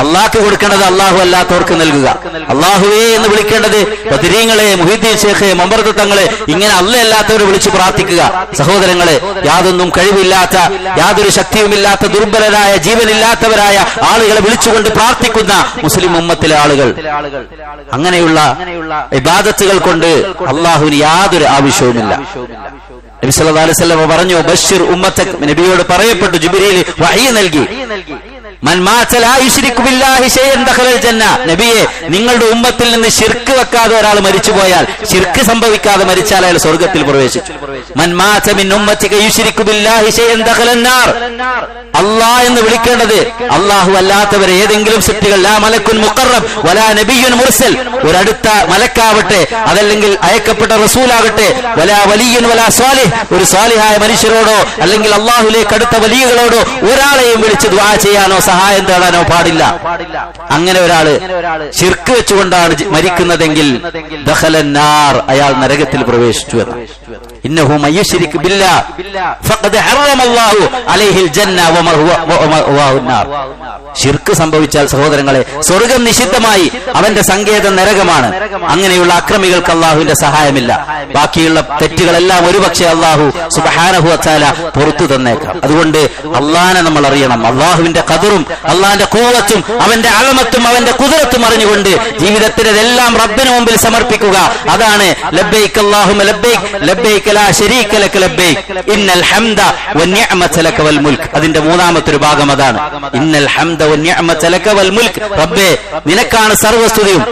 [SPEAKER 1] അള്ളാഹ്ക്ക് കൊടുക്കേണ്ടത് അള്ളാഹു അല്ലാത്തവർക്ക് നൽകുക. അള്ളാഹുവേ എന്ന് വിളിക്കേണ്ടത് ബദരീങ്ങളെ, മുഹീദ്ദീൻ ശൈഖെ, മമ്പർദ് തങ്ങളെ, ഇങ്ങനെ അല്ലാഹ് അല്ലാത്തവരെ വിളിച്ച് പ്രാർത്ഥിക്കുക. സഹോദരങ്ങളെ, യാതൊന്നും കഴിവില്ലാത്ത, യാതൊരു ശക്തിയുമില്ലാത്ത, ദുർബലരായ, ജീവനില്ലാത്തവരായ ആളുകളെ വിളിച്ചുകൊണ്ട് പ്രാർത്ഥിക്കുന്ന മുസ്ലിം ഉമ്മത്തിലെ ആളുകൾ, അങ്ങനെയുള്ള ഇബാദത്തുകൾ കൊണ്ട് അള്ളാഹുവിന് യാതൊരു ആവശ്യവുമില്ല. നബി സല്ലല്ലാഹു അലൈഹി വസല്ലം പറഞ്ഞു, ബശ്ശിർ ഉമ്മത്തക്, നബിയോട് പറയപ്പെട്ടു, ജിബ്രീൽ വഹി നൽകി, മൻ മാത ലാ യുശ്രികു ബില്ലാഹി ശൈഅൻ ദഖലൽ ജന്ന. നബിയെ, നിങ്ങളുടെ ഉമ്മത്തിൽ നിന്ന് ശിർക്ക് വെക്കാതെ ഒരാൾ മരിച്ചുപോയാൽ, ശിർക്ക് സംഭവിക്കാതെ മരിച്ചാൽ അയാൾ സ്വർഗ്ഗത്തിൽ പ്രവേശിച്ചു. മൻ മാത മിൻ ഉമ്മതിക യുശ്രികു ബില്ലാഹി ശൈഅൻ ദഖലൻ നാർ. അല്ലാഹ് എന്ന് വിളിക്കേണ്ടത് അല്ലാഹു അല്ലാത്തവരെ ഏതെങ്കിലും സൃഷ്ടികൾ, ലാ മലക്കുൻ മുഖറബ് വലാ നബിയ്യുൻ മുർസൽ, ഒരടുത്ത മലക്കാവട്ടെ, അതല്ലെങ്കിൽ അയക്കപ്പെട്ട റസൂലാകട്ടെ, വലാ വലിയ്യുൻ വലാ സ്വാലിഹ്, ഒരു സ്വാലിഹായ മനുഷ്യരോടോ അല്ലെങ്കിൽ അല്ലാഹുവിലേക്ക് അടുത്ത വലിയകളോടോ ഒരാളെയും വിളിച്ച് ദുആ ചെയ്യാനോ സഹായം തേടാനോ പാടില്ല. അങ്ങനെ ഒരാള് ശിർക്ക് വെച്ചുകൊണ്ടാണ് മരിക്കുന്നതെങ്കിൽ ദഖലൻ നാർ, അയാൾ നരകത്തിൽ പ്രവേശിച്ചു എന്ന്. ഇന്നഹു മയ്യുശ്രിക് ബില്ലാഹ് ഫഖദ് ഹറമല്ലാഹു അലൈഹിൽ ജന്ന വമഅ്വാഹുൻ നാർ. ശിർക്ക് സംഭവിച്ചാൽ സഹോദരങ്ങളെ, സ്വർഗം നിഷിദ്ധമായി, അവന്റെ സങ്കേതം നരകമാണ്. അങ്ങനെയുള്ള അക്രമികൾക്ക് അള്ളാഹുവിന്റെ സഹായമില്ല. ബാക്കിയുള്ള തെറ്റുകളെല്ലാം ഒരുപക്ഷെ അള്ളാഹു സുബ്ഹാനഹു വ തആല പുറത്തു തന്നേക്കാം. അതുകൊണ്ട് അള്ളാഹനെ നമ്മൾ അറിയണം. അള്ളാഹുവിന്റെ ഖദറും അള്ളാഹിന്റെ ഖുവ്വത്തും അവന്റെ അളമത്തും അവന്റെ ഖുദ്റത്തും അറിഞ്ഞുകൊണ്ട് ജീവിതത്തിലെല്ലാം റബ്ബിന് മുമ്പിൽ സമർപ്പിക്കുക. അതാണ് ലബ്ബൈക അല്ലാഹുമ്മ ലബ്ബൈക ലബ്ബൈക ലാ ശരീക ലക ലബ്ബൈക ഇന്നൽ ഹംദ വന്നിഅമത ലക വൽ മുൽക്ക്. അതിന്റെ മൂന്നാമത്തെ ഒരു ഭാഗം അതാണ്, ഇന്നൽ ഹംദ വന്നിഅമത ലക വൽ മുൽക്ക്. റബ്ബേ, നിനക്കാണ് സർവസ്തുതിയും,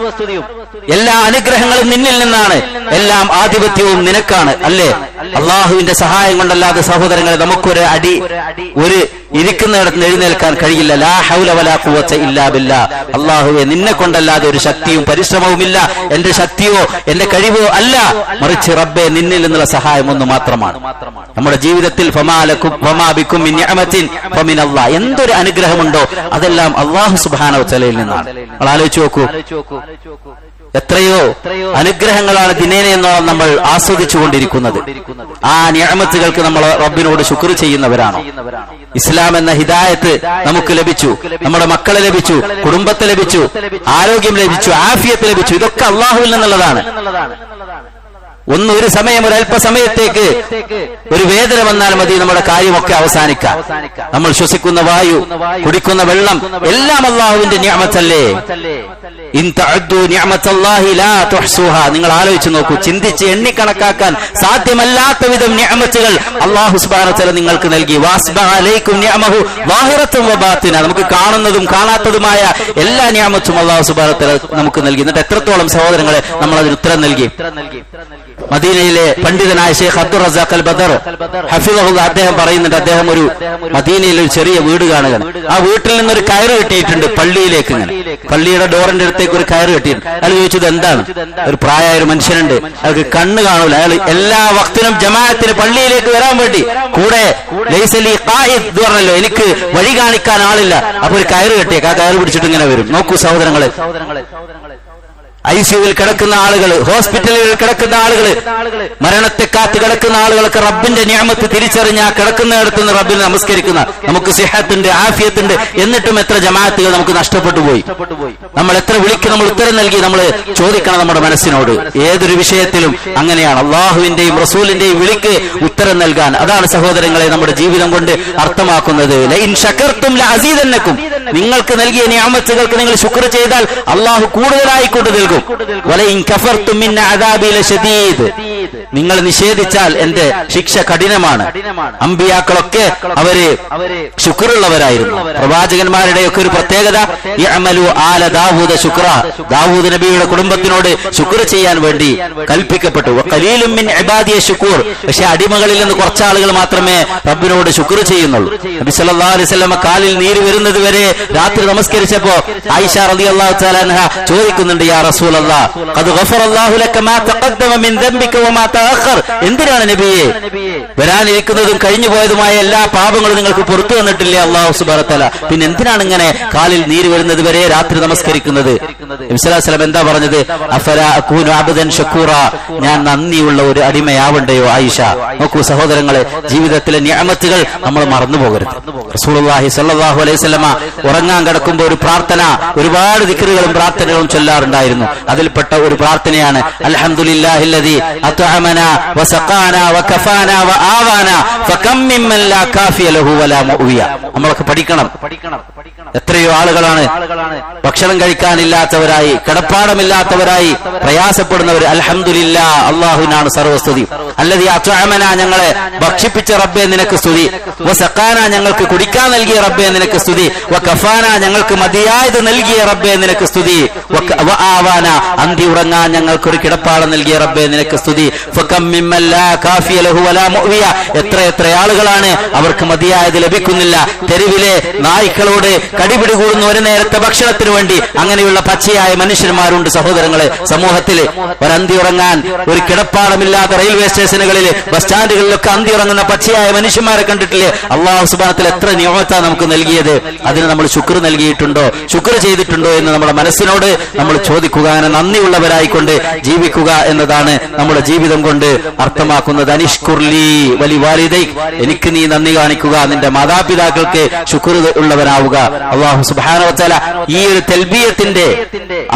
[SPEAKER 1] എല്ലാ അനുഗ്രഹങ്ങളും നിന്നിൽ നിന്നാണ്, എല്ലാം ആധിപത്യവും നിനക്കാണ്. അല്ലേ? അള്ളാഹുവിന്റെ സഹായം കൊണ്ടല്ലാതെ സഹോദരങ്ങളെ നമുക്കൊരു ഒരു ഇരിക്കുന്നിടത്ത് എഴുന്നേൽക്കാൻ കഴിയില്ല. ലാ ഹൗല വലാ ഖുവത ഇല്ലാ ബില്ലാ. അള്ളാഹുവേ, നിന്നെ കൊണ്ടല്ലാതെ ഒരു ശക്തിയും പരിശ്രമവുമില്ല, എന്റെ ശക്തിയോ എന്റെ കഴിവോ അല്ല, മറിച്ച് റബ്ബേ നിന്നിൽ നിന്നുള്ള സഹായം ഒന്ന് മാത്രമാണ്. നമ്മുടെ ജീവിതത്തിൽ ഫമാ ബികും മിൻ നിഅമത്തിൻ ഫമിനല്ലാഹ്, എന്തൊരു അനുഗ്രഹമുണ്ടോ അതെല്ലാം അല്ലാഹു സുബ്ഹാനഹു വ തആലയിൽ നിന്നാണ്. നമ്മൾ ആലോചിച്ച് നോക്കൂ, എത്രയോ അനുഗ്രഹങ്ങളാണ് ദിനേനയെന്നോളം നമ്മൾ ആസ്വദിച്ചുകൊണ്ടിരിക്കുന്നത്. ആ നിഅമത്തുകൾക്ക് നമ്മൾ റബ്ബിനോട് ശുക്ർ ചെയ്യുന്നവരാണോ? ഇസ്ലാം എന്ന ഹിദായത്ത് നമുക്ക് ലഭിച്ചു, നമ്മുടെ മക്കളെ ലഭിച്ചു, കുടുംബത്തെ ലഭിച്ചു, ആരോഗ്യം ലഭിച്ചു, ആഫിയത്ത് ലഭിച്ചു. ഇതൊക്കെ അള്ളാഹുവിൽ നിന്നുള്ളതാണ്. ഒരു സമയം, ഒരു അല്പസമയത്തേക്ക് ഒരു വേദന വന്നാൽ മതി നമ്മുടെ കാര്യമൊക്കെ അവസാനിക്കാം. നമ്മൾ ശ്വസിക്കുന്ന വായു, കുടിക്കുന്ന വെള്ളം എല്ലാം അള്ളാഹുവിന്റെ നിഅമത്തല്ലേ. ഇൻ തഅദ്ദു നിഅമത്തല്ലാഹി ലാ തുഹ്സുഹാ. നിങ്ങൾ ആലോചിച്ച് നോക്കൂ, ചിന്തിച്ച് എണ്ണിക്കണക്കാക്കാൻ സാധ്യമല്ലാത്ത വിധം നിഅമത്തുകൾ അല്ലാഹു സുബ്ഹാനഹു വ തആല നിങ്ങൾക്ക് നൽകി. വാസ്ബഅ അലൈക്കും നിഅമഹു ളാഹിറത്തുൻ വ ബാത്തിന. നമുക്ക് കാണുന്നതും കാണാത്തതുമായ എല്ലാ നിഅമത്തും അല്ലാഹു സുബ്ഹാനഹു വ തആല നമുക്ക് നൽകി. എന്നിട്ട് എത്രത്തോളം സഹോദരങ്ങളെ നമ്മൾ അതിന് ഉത്തരം നൽകി? മദീനയിലെ പണ്ഡിതനായ ഷെയ്ഖ് അബ്ദുർ റസാഖ് അൽ ബദർ ഹഫിളഹുല്ലാഹ് അദ്ദേഹം പറയുന്നുണ്ട്, അദ്ദേഹം ഒരു മദീനയിൽ ഒരു ചെറിയ വീട് കാണുകയാണ്. ആ വീട്ടിൽ നിന്നൊരു കയറ് കെട്ടിയിട്ടുണ്ട് പള്ളിയിലേക്ക്. ഇങ്ങനെ പള്ളിയുടെ ഡോറിന്റെ അടുത്തേക്ക് ഒരു കയറ് കെട്ടിയിട്ടുണ്ട്. അയാൾ ചോദിച്ചത് എന്താണ്? ഒരു പ്രായമായ ഒരു മനുഷ്യനുണ്ട്, അയാൾക്ക് കണ്ണ് കാണൂല. അയാൾ എല്ലാ വക്തിനും ജമാഅത്തിന് പള്ളിയിലേക്ക് വരാൻ വേണ്ടി കൂടെ ലൈസലി ഖായിദ് എന്ന് പറഞ്ഞല്ലോ, എനിക്ക് വഴി കാണിക്കാൻ ആളില്ല. അപ്പൊ ഒരു കയറ് കെട്ടിയേക്ക്, ആ കയറ് പിടിച്ചിട്ട് ഇങ്ങനെ വരും. നോക്കൂ സഹോദരങ്ങളെ, ICUവിൽ കിടക്കുന്ന ആളുകൾ, ഹോസ്പിറ്റലുകളിൽ കിടക്കുന്ന ആളുകൾ, മരണത്തെ കാത്ത് കിടക്കുന്ന ആളുകൾക്ക് റബ്ബിന്റെ നിഅമത്ത് തിരിച്ചറിഞ്ഞ കിടക്കുന്നിടത്തുനിന്ന് റബ്ബിനെ നമസ്കരിക്കുന്ന നമുക്ക് സിഹത്തുണ്ട്, ആഫിയത്തുണ്ട്, എന്നിട്ടും എത്ര ജമാഅത്തുകൾ നമുക്ക് നഷ്ടപ്പെട്ടു പോയി. നമ്മൾ എത്ര വിളിക്ക് നമ്മൾ ഉത്തരം നൽകി നമ്മൾ ചോദിക്കണം നമ്മുടെ മനസ്സിനോട്. ഏതൊരു വിഷയത്തിലും അങ്ങനെയാണ്. അള്ളാഹുവിന്റെയും റസൂലിന്റെയും വിളിക്ക് ഉത്തരം നൽകാൻ, അതാണ് സഹോദരങ്ങളെ നമ്മുടെ ജീവിതം കൊണ്ട് അർത്ഥമാക്കുന്നത്. ലഇൻ ശകർതും ലഅസീദന്നകും, നിങ്ങൾക്ക് നൽകിയ നിഅമത്തുകൾക്ക് നിങ്ങൾ ശുക്ർ ചെയ്താൽ അള്ളാഹു കൂടുതലായി കൊണ്ട് നൽകും. വലഇൻ കഫർതും മിൻ അദാബി ലശദീദ്, നിങ്ങൾ നിഷേധിച്ചാൽ എന്റെ ശിക്ഷ കഠിനമാണ്. അമ്പിയാക്കളൊക്കെ അവര് ശുക്റുള്ളവരായിരുന്നു. പ്രവാചകന്മാരുടെ ഒക്കെ ഒരു പ്രത്യേകത, യഅമലു ആല ദാവൂദ ശുക്ര, ദാവൂദ് നബിയുടെ കുടുംബത്തിനോട് ശുക്ർ ചെയ്യാൻ വേണ്ടി കൽപ്പിക്കപ്പെട്ടു. ഖലീലുൻ മിൻ ഇബാദിയ ശുക്കൂർ, പക്ഷെ അടിമകളിൽ നിന്ന് കുറച്ച് ആളുകൾ മാത്രമേ റബ്ബിനോട് ശുക്ർ ചെയ്യുന്നുള്ളൂ. നബി സല്ലല്ലാഹു അലൈഹി വസല്ലം കാലിൽ നീര് വരുന്നത് വരെ രാത്രി നമസ്കരിച്ചപ്പോ ആയിഷ റളിയല്ലാഹു തആല അൻഹ ചോദിക്കുന്നുണ്ട്, യാ റസൂലല്ലാഹ് ഖദ് ഗഫറല്ലാഹു ലക മാ തഖദ്ദമ മിൻ ദംബിക വമാ തഅഖർ, എന്തിനാണ് നബിയെ വരാനിരിക്കുന്നതും കഴിഞ്ഞു പോയതുമായ എല്ലാ പാപങ്ങളും നിങ്ങൾക്ക് പുറത്തു വന്നിട്ടില്ലേ അല്ലാഹു സുബ്ഹാനഹു വ തആല, പിന്നെ എന്തിനാണ് ഇങ്ങനെ കാലിൽ നീര് വരുന്നത് വരെ രാത്രി നമസ്കരിക്കുന്നത്? നബി സല്ലല്ലാഹു അലൈഹി വസല്ലം എന്താ പറഞ്ഞത്? അഫലാ അകൂനു അബ്ദൻ ശകൂറ, ഞാൻ നന്ദിയുള്ള ഒരു അടിമയാവണ്ടയോ ആയിഷ? നോക്കൂ സഹോദരങ്ങളെ, ജീവിതത്തിലെ നിഅമത്തുകൾ നമ്മൾ മറന്നു പോകരുത്. റസൂലുള്ളാഹി സ്വല്ലല്ലാഹു അലൈഹി വസല്ലമ ഉറങ്ങാൻ കിടക്കുമ്പോൾ ഒരു പ്രാർത്ഥന, ഒരുപാട് ദിക്റുകളും പ്രാർത്ഥനകളും ചൊല്ലാറുണ്ടായിരുന്നു. അതിൽപ്പെട്ട ഒരു പ്രാർത്ഥനയാണ് അൽഹംദുലില്ലാഹില്ലദീ അത്അമനാ വസഖാനാ വകഫാനാ വആവാനാ ഫകം മിമ്മൻ ലാ കാഫിയ ലഹു വലാ മുഅ്വിയ. നമ്മളൊക്കെ പഠിക്കണം. എത്രയോ ആളുകളാണ് ഭക്ഷണം കഴിക്കാനില്ലാത്തവരായി, കിടപ്പാടമില്ലാത്തവരായി പ്രയാസപ്പെടുന്നവർ. അൽഹംദുലില്ലാ, അല്ലാഹുവിനാണ് സർവസ്തുതി. അല്ലദീ അത്അമനാ, ഞങ്ങളെ ഭക്ഷിപ്പിച്ച റബ്ബേ നിനക്ക് സ്തുതി. വസഖാനാ, ഞങ്ങൾക്ക് കുടിക്കാൻ നൽകിയ റബ്ബേ നിനക്ക് സ്തുതി. വകഫാനാ, ഞങ്ങൾക്ക് മതിയായത് നൽകിയ റബ്ബേ നിനക്ക് സ്തുതി. വആവാനാ, അന്തി ഉറങ്ങാൻ ഞങ്ങൾക്ക് ഒരു കിടപ്പാടം നൽകിയ റബ്ബേ നിനക്ക് സ്തുതി. ഫകം മിമ്മൻ ലാ കാഫിയ ലഹു വലാ മുഅ്വിയ, എത്ര ആളുകളാണ് അവർക്ക് മതിയായത് ലഭിക്കുന്നില്ല. തെരുവിലെ നായ്ക്കളോട് കടിപിടി കൂടുന്ന ഒരു നേരത്തെ ഭക്ഷണത്തിന് വേണ്ടി അങ്ങനെയുള്ള പച്ചയായ മനുഷ്യന്മാരുണ്ട് സഹോദരങ്ങളെ സമൂഹത്തിൽ. ഒരന്തി ഉറങ്ങാൻ ഒരു കിടപ്പാടമില്ലാത്ത റെയിൽവേ സ്റ്റേഷനുകളിൽ, ബസ് സ്റ്റാൻഡുകളിലൊക്കെ അന്തി ഉറങ്ങുന്ന പച്ചയായ മനുഷ്യന്മാരെ കണ്ടിട്ടില്ലേ? അല്ലാഹു സുബ്ഹാനഹു വ തആല എത്ര നിഅമത്താണ് നമുക്ക് നൽകിയത്. അതിന് നമ്മൾ ശുക്ർ നൽകിയിട്ടുണ്ടോ, ശുക്ർ ചെയ്തിട്ടുണ്ടോ എന്ന് നമ്മുടെ മനസ്സിനോട് നമ്മൾ ചോദിക്കുക. അങ്ങനെ നന്ദിയുള്ളവരായിക്കൊണ്ട് ജീവിക്കുക എന്നതാണ് നമ്മുടെ ജീവിതം കൊണ്ട് അർത്ഥമാക്കുന്നത്. അനിഷ്കുർലി വലി വാലിദൈക്, എനിക്ക് നീ നന്ദി കാണിക്കുക, നിന്റെ മാതാപിതാക്കൾക്ക് ശുക്ർ ഉള്ളവനാവുക. അല്ലാഹു സുബ്ഹാനഹു വ തആല ഈ ഒരു തൽബിയത്തിന്റെ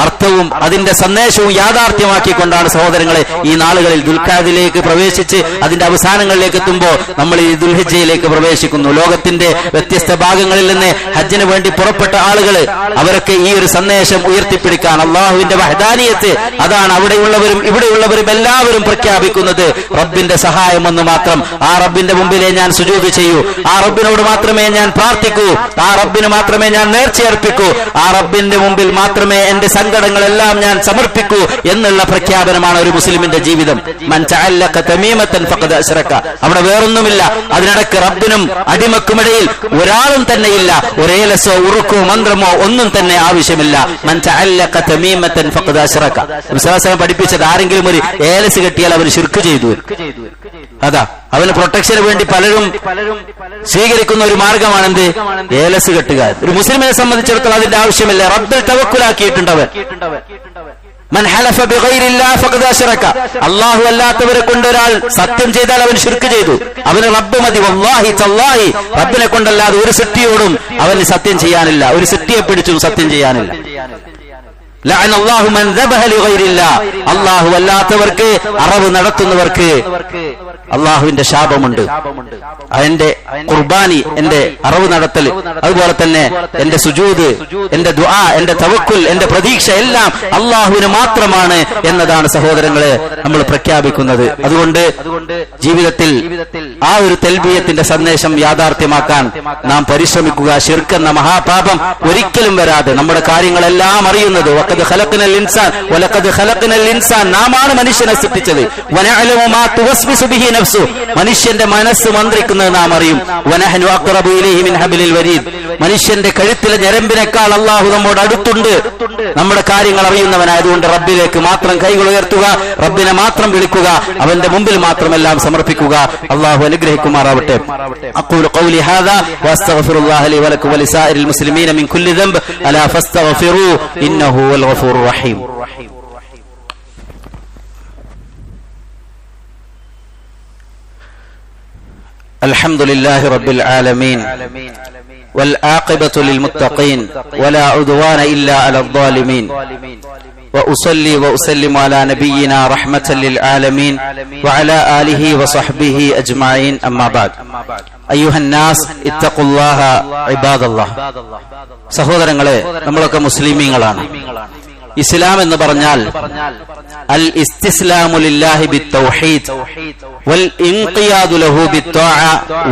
[SPEAKER 1] അർത്ഥവും അതിന്റെ സന്ദേശവും യാഥാർത്ഥ്യമാക്കിക്കൊണ്ടാണ് സഹോദരങ്ങളെ ഈ നാളുകളിൽ ദുൽഖഅദിലേക്ക് പ്രവേശിച്ച് അതിന്റെ അവസാനങ്ങളിലേക്ക് എത്തുമ്പോൾ നമ്മൾ ഈ ദുൽഹിജ്ജയിലേക്ക് പ്രവേശിക്കുന്നു. ലോകത്തിന്റെ വ്യത്യസ്ത ഭാഗങ്ങളിൽ നിന്ന് ഹജ്ജിന് വേണ്ടി പുറപ്പെട്ട ആളുകൾ, അവരൊക്കെ ഈ ഒരു സന്ദേശം ഉയർത്തിപ്പിടിക്കാൻ അള്ളാഹുവിന്റെ വഹദാനിയത്ത്, അതാണ് അവിടെയുള്ളവരും ഇവിടെയുള്ളവരും എല്ലാവരും പ്രഖ്യാപിക്കുന്നത്. റബ്ബിന്റെ സഹായം ഒന്ന് മാത്രം, ആ റബ്ബിന്റെ മുമ്പിലേ ഞാൻ സുജൂദ് ചെയ്യൂ, ആ റബ്ബിനോട് മാത്രമേ ഞാൻ പ്രാർത്ഥിക്കൂ, ആ റബ്ബിന് മാത്രമേ ഞാൻ നേർച്ചയർപ്പിക്കൂ, ആ റബ്ബിന്റെ മുമ്പിൽ മാത്രമേ എന്റെ സങ്കടങ്ങളെല്ലാം ഞാൻ സമർപ്പിക്കൂ എന്നുള്ള പ്രഖ്യാപനമാണ് ഒരു മുസ്ലിമിന്റെ ജീവിതം. മൻ തഅല്ലഖ തമീമത്തൻ ഫഖദ് അശ്റക, അവിടെ വേറൊന്നുമില്ല. അതിനിടയ്ക്ക് റബ്ബിനും അടിമക്കുമിടയിൽ ഒരാളും തന്നെയില്ല. ഒരേലസോ ഉറുക്കോ മന്ത്രമോ ഒന്നും തന്നെ ആവശ്യമില്ല. മൻ തഅല്ലഖ തമീമത്തൻ ഫഖദ് അശ്റക, വിശ്വാസം പഠിപ്പിച്ചത് ആരെങ്കിലും ഒരു ഏലസ് കെട്ടിയാൽ അവർ ശിർക്ക് ചെയ്തു. അതാ അവന് പ്രൊട്ടക്ഷന് വേണ്ടി പലരും സ്വീകരിക്കുന്ന ഒരു മാർഗമാണെന്ത്? ഏലസ് കെട്ടുക. ഒരു മുസ്ലിമിനെ സംബന്ധിച്ചിടത്തോളം അതിന്റെ ആവശ്യമില്ല. റബ്ബിൽ തവക്കുലാക്കിയിട്ടുണ്ടവൻ. മൻ ഹലഫ ബിഗൈരില്ലാഹി ഫഖദ് അശ്റക, അല്ലാഹു അല്ലാത്തവരെ കൊണ്ട് ഒരാൾ സത്യം ചെയ്താൽ അവൻ ശിർക്ക് ചെയ്തു. അവന് റബ്ബ് മതി. വല്ലാഹി തല്ലാഹി, റബ്ബിനെ കൊണ്ടല്ലാതെ ഒരു സൃഷ്ടിയോടും അവന് സത്യം ചെയ്യാനില്ല. ഒരു സൃഷ്ടിയെ പിടിച്ചും സത്യം ചെയ്യാനില്ല. ലഅനല്ലാഹു മൻ ദബഹ ലിഗൈരില്ലാഹ്, അല്ലാഹു അല്ലാത്തവർക്ക് അറവ് നടത്തുന്നവർക്ക് അള്ളാഹുവിന്റെ ശാപമുണ്ട്. എന്റെ ഖുർബാനി, എന്റെ അറവ് നടത്തൽ, അതുപോലെ തന്നെ എന്റെ സുജൂദ്, എന്റെ ദുആ, എന്റെ തവക്കുൽ, എന്റെ പ്രതീക്ഷ എല്ലാം അള്ളാഹുവിന് മാത്രമാണ് എന്നതാണ് സഹോദരങ്ങളെ നമ്മൾ പ്രഖ്യാപിക്കുന്നത്. അതുകൊണ്ട് ജീവിതത്തിൽ ആ ഒരു തൽബിയത്തിന്റെ സന്ദേശം യാഥാർത്ഥ്യമാക്കാൻ നാം പരിശ്രമിക്കുക. ശിർക്ക് എന്ന മഹാപാപം ഒരിക്കലും വരാതെ നമ്മുടെ കാര്യങ്ങളെല്ലാം അറിയുന്നത്. വഖദ് ഖലഖനൽ ഇൻസാൻ വലഖദ് ഖലഖനൽ ഇൻസാൻ, നാമാണ് മനുഷ്യനെ സൃഷ്ടിച്ചത്. വനഅലമു മാ തുവസ്വിസു ബിഹി നഫ്സു, മനുഷ്യന്റെ മനസ്സ് മന്ത്രിക്കുന്നത് നാം അറിയും. വനഹ്നു അഖ്റബു ഇലൈഹി മിൻ ഹബ്ലിൽ വരീദ്, മനുഷ്യന്റെ കഴുത്തിലെ ഞരമ്പിനേക്കാൾ അല്ലാഹു നമ്മോട് അടുത്തുണ്ട്. നമ്മുടെ കാര്യങ്ങൾ അറിയുന്നവനായതുകൊണ്ട് റബ്ബിലേക്ക് മാത്രം കൈകൾ ഉയർത്തുക, റബ്ബിനെ മാത്രം വിളിക്കുക, അവന്റെ മുമ്പിൽ മാത്രമെല്ലാം സമർപ്പിക്കുക. അല്ലാഹു അനുഗ്രഹിക്കുമാറാവട്ടെ. അഖൂലു ഖൗലി ഹാദാ വഅസ്തഗ്ഫിറുല്ലാഹ ലി വലക്കും വലിസാഇരിൽ മുസ്ലിമീന മിൻ കുല്ലി ദംബ് അലാ ഫസ്തഗ്ഫിറൂ ഇന്നഹു വൽ ഗഫൂറുർ റഹീം. അൽഹംദുലില്ലാഹി റബ്ബിൽ ആലമീൻ والعاقبة للمتقين ولا عدوان إلا على الظالمين وأصلي وأسلم على نبينا رحمة للعالمين وعلى آله وصحبه أجمعين أما بعد أيها الناس اتقوا الله عباد الله സഹോദരങ്ങളെ, നമ്മളൊക്കെ മുസ്ലിമീങ്ങളാണ്. ഇസ്ലാം എന്ന് പറഞ്ഞാൽ അൽ ഇസ്തിസ്ലാമു ലില്ലാഹി ബിത്തൗഹീദ് വൽ ഇൻഖിയാദു ലഹു ബിത്ത്വാഅ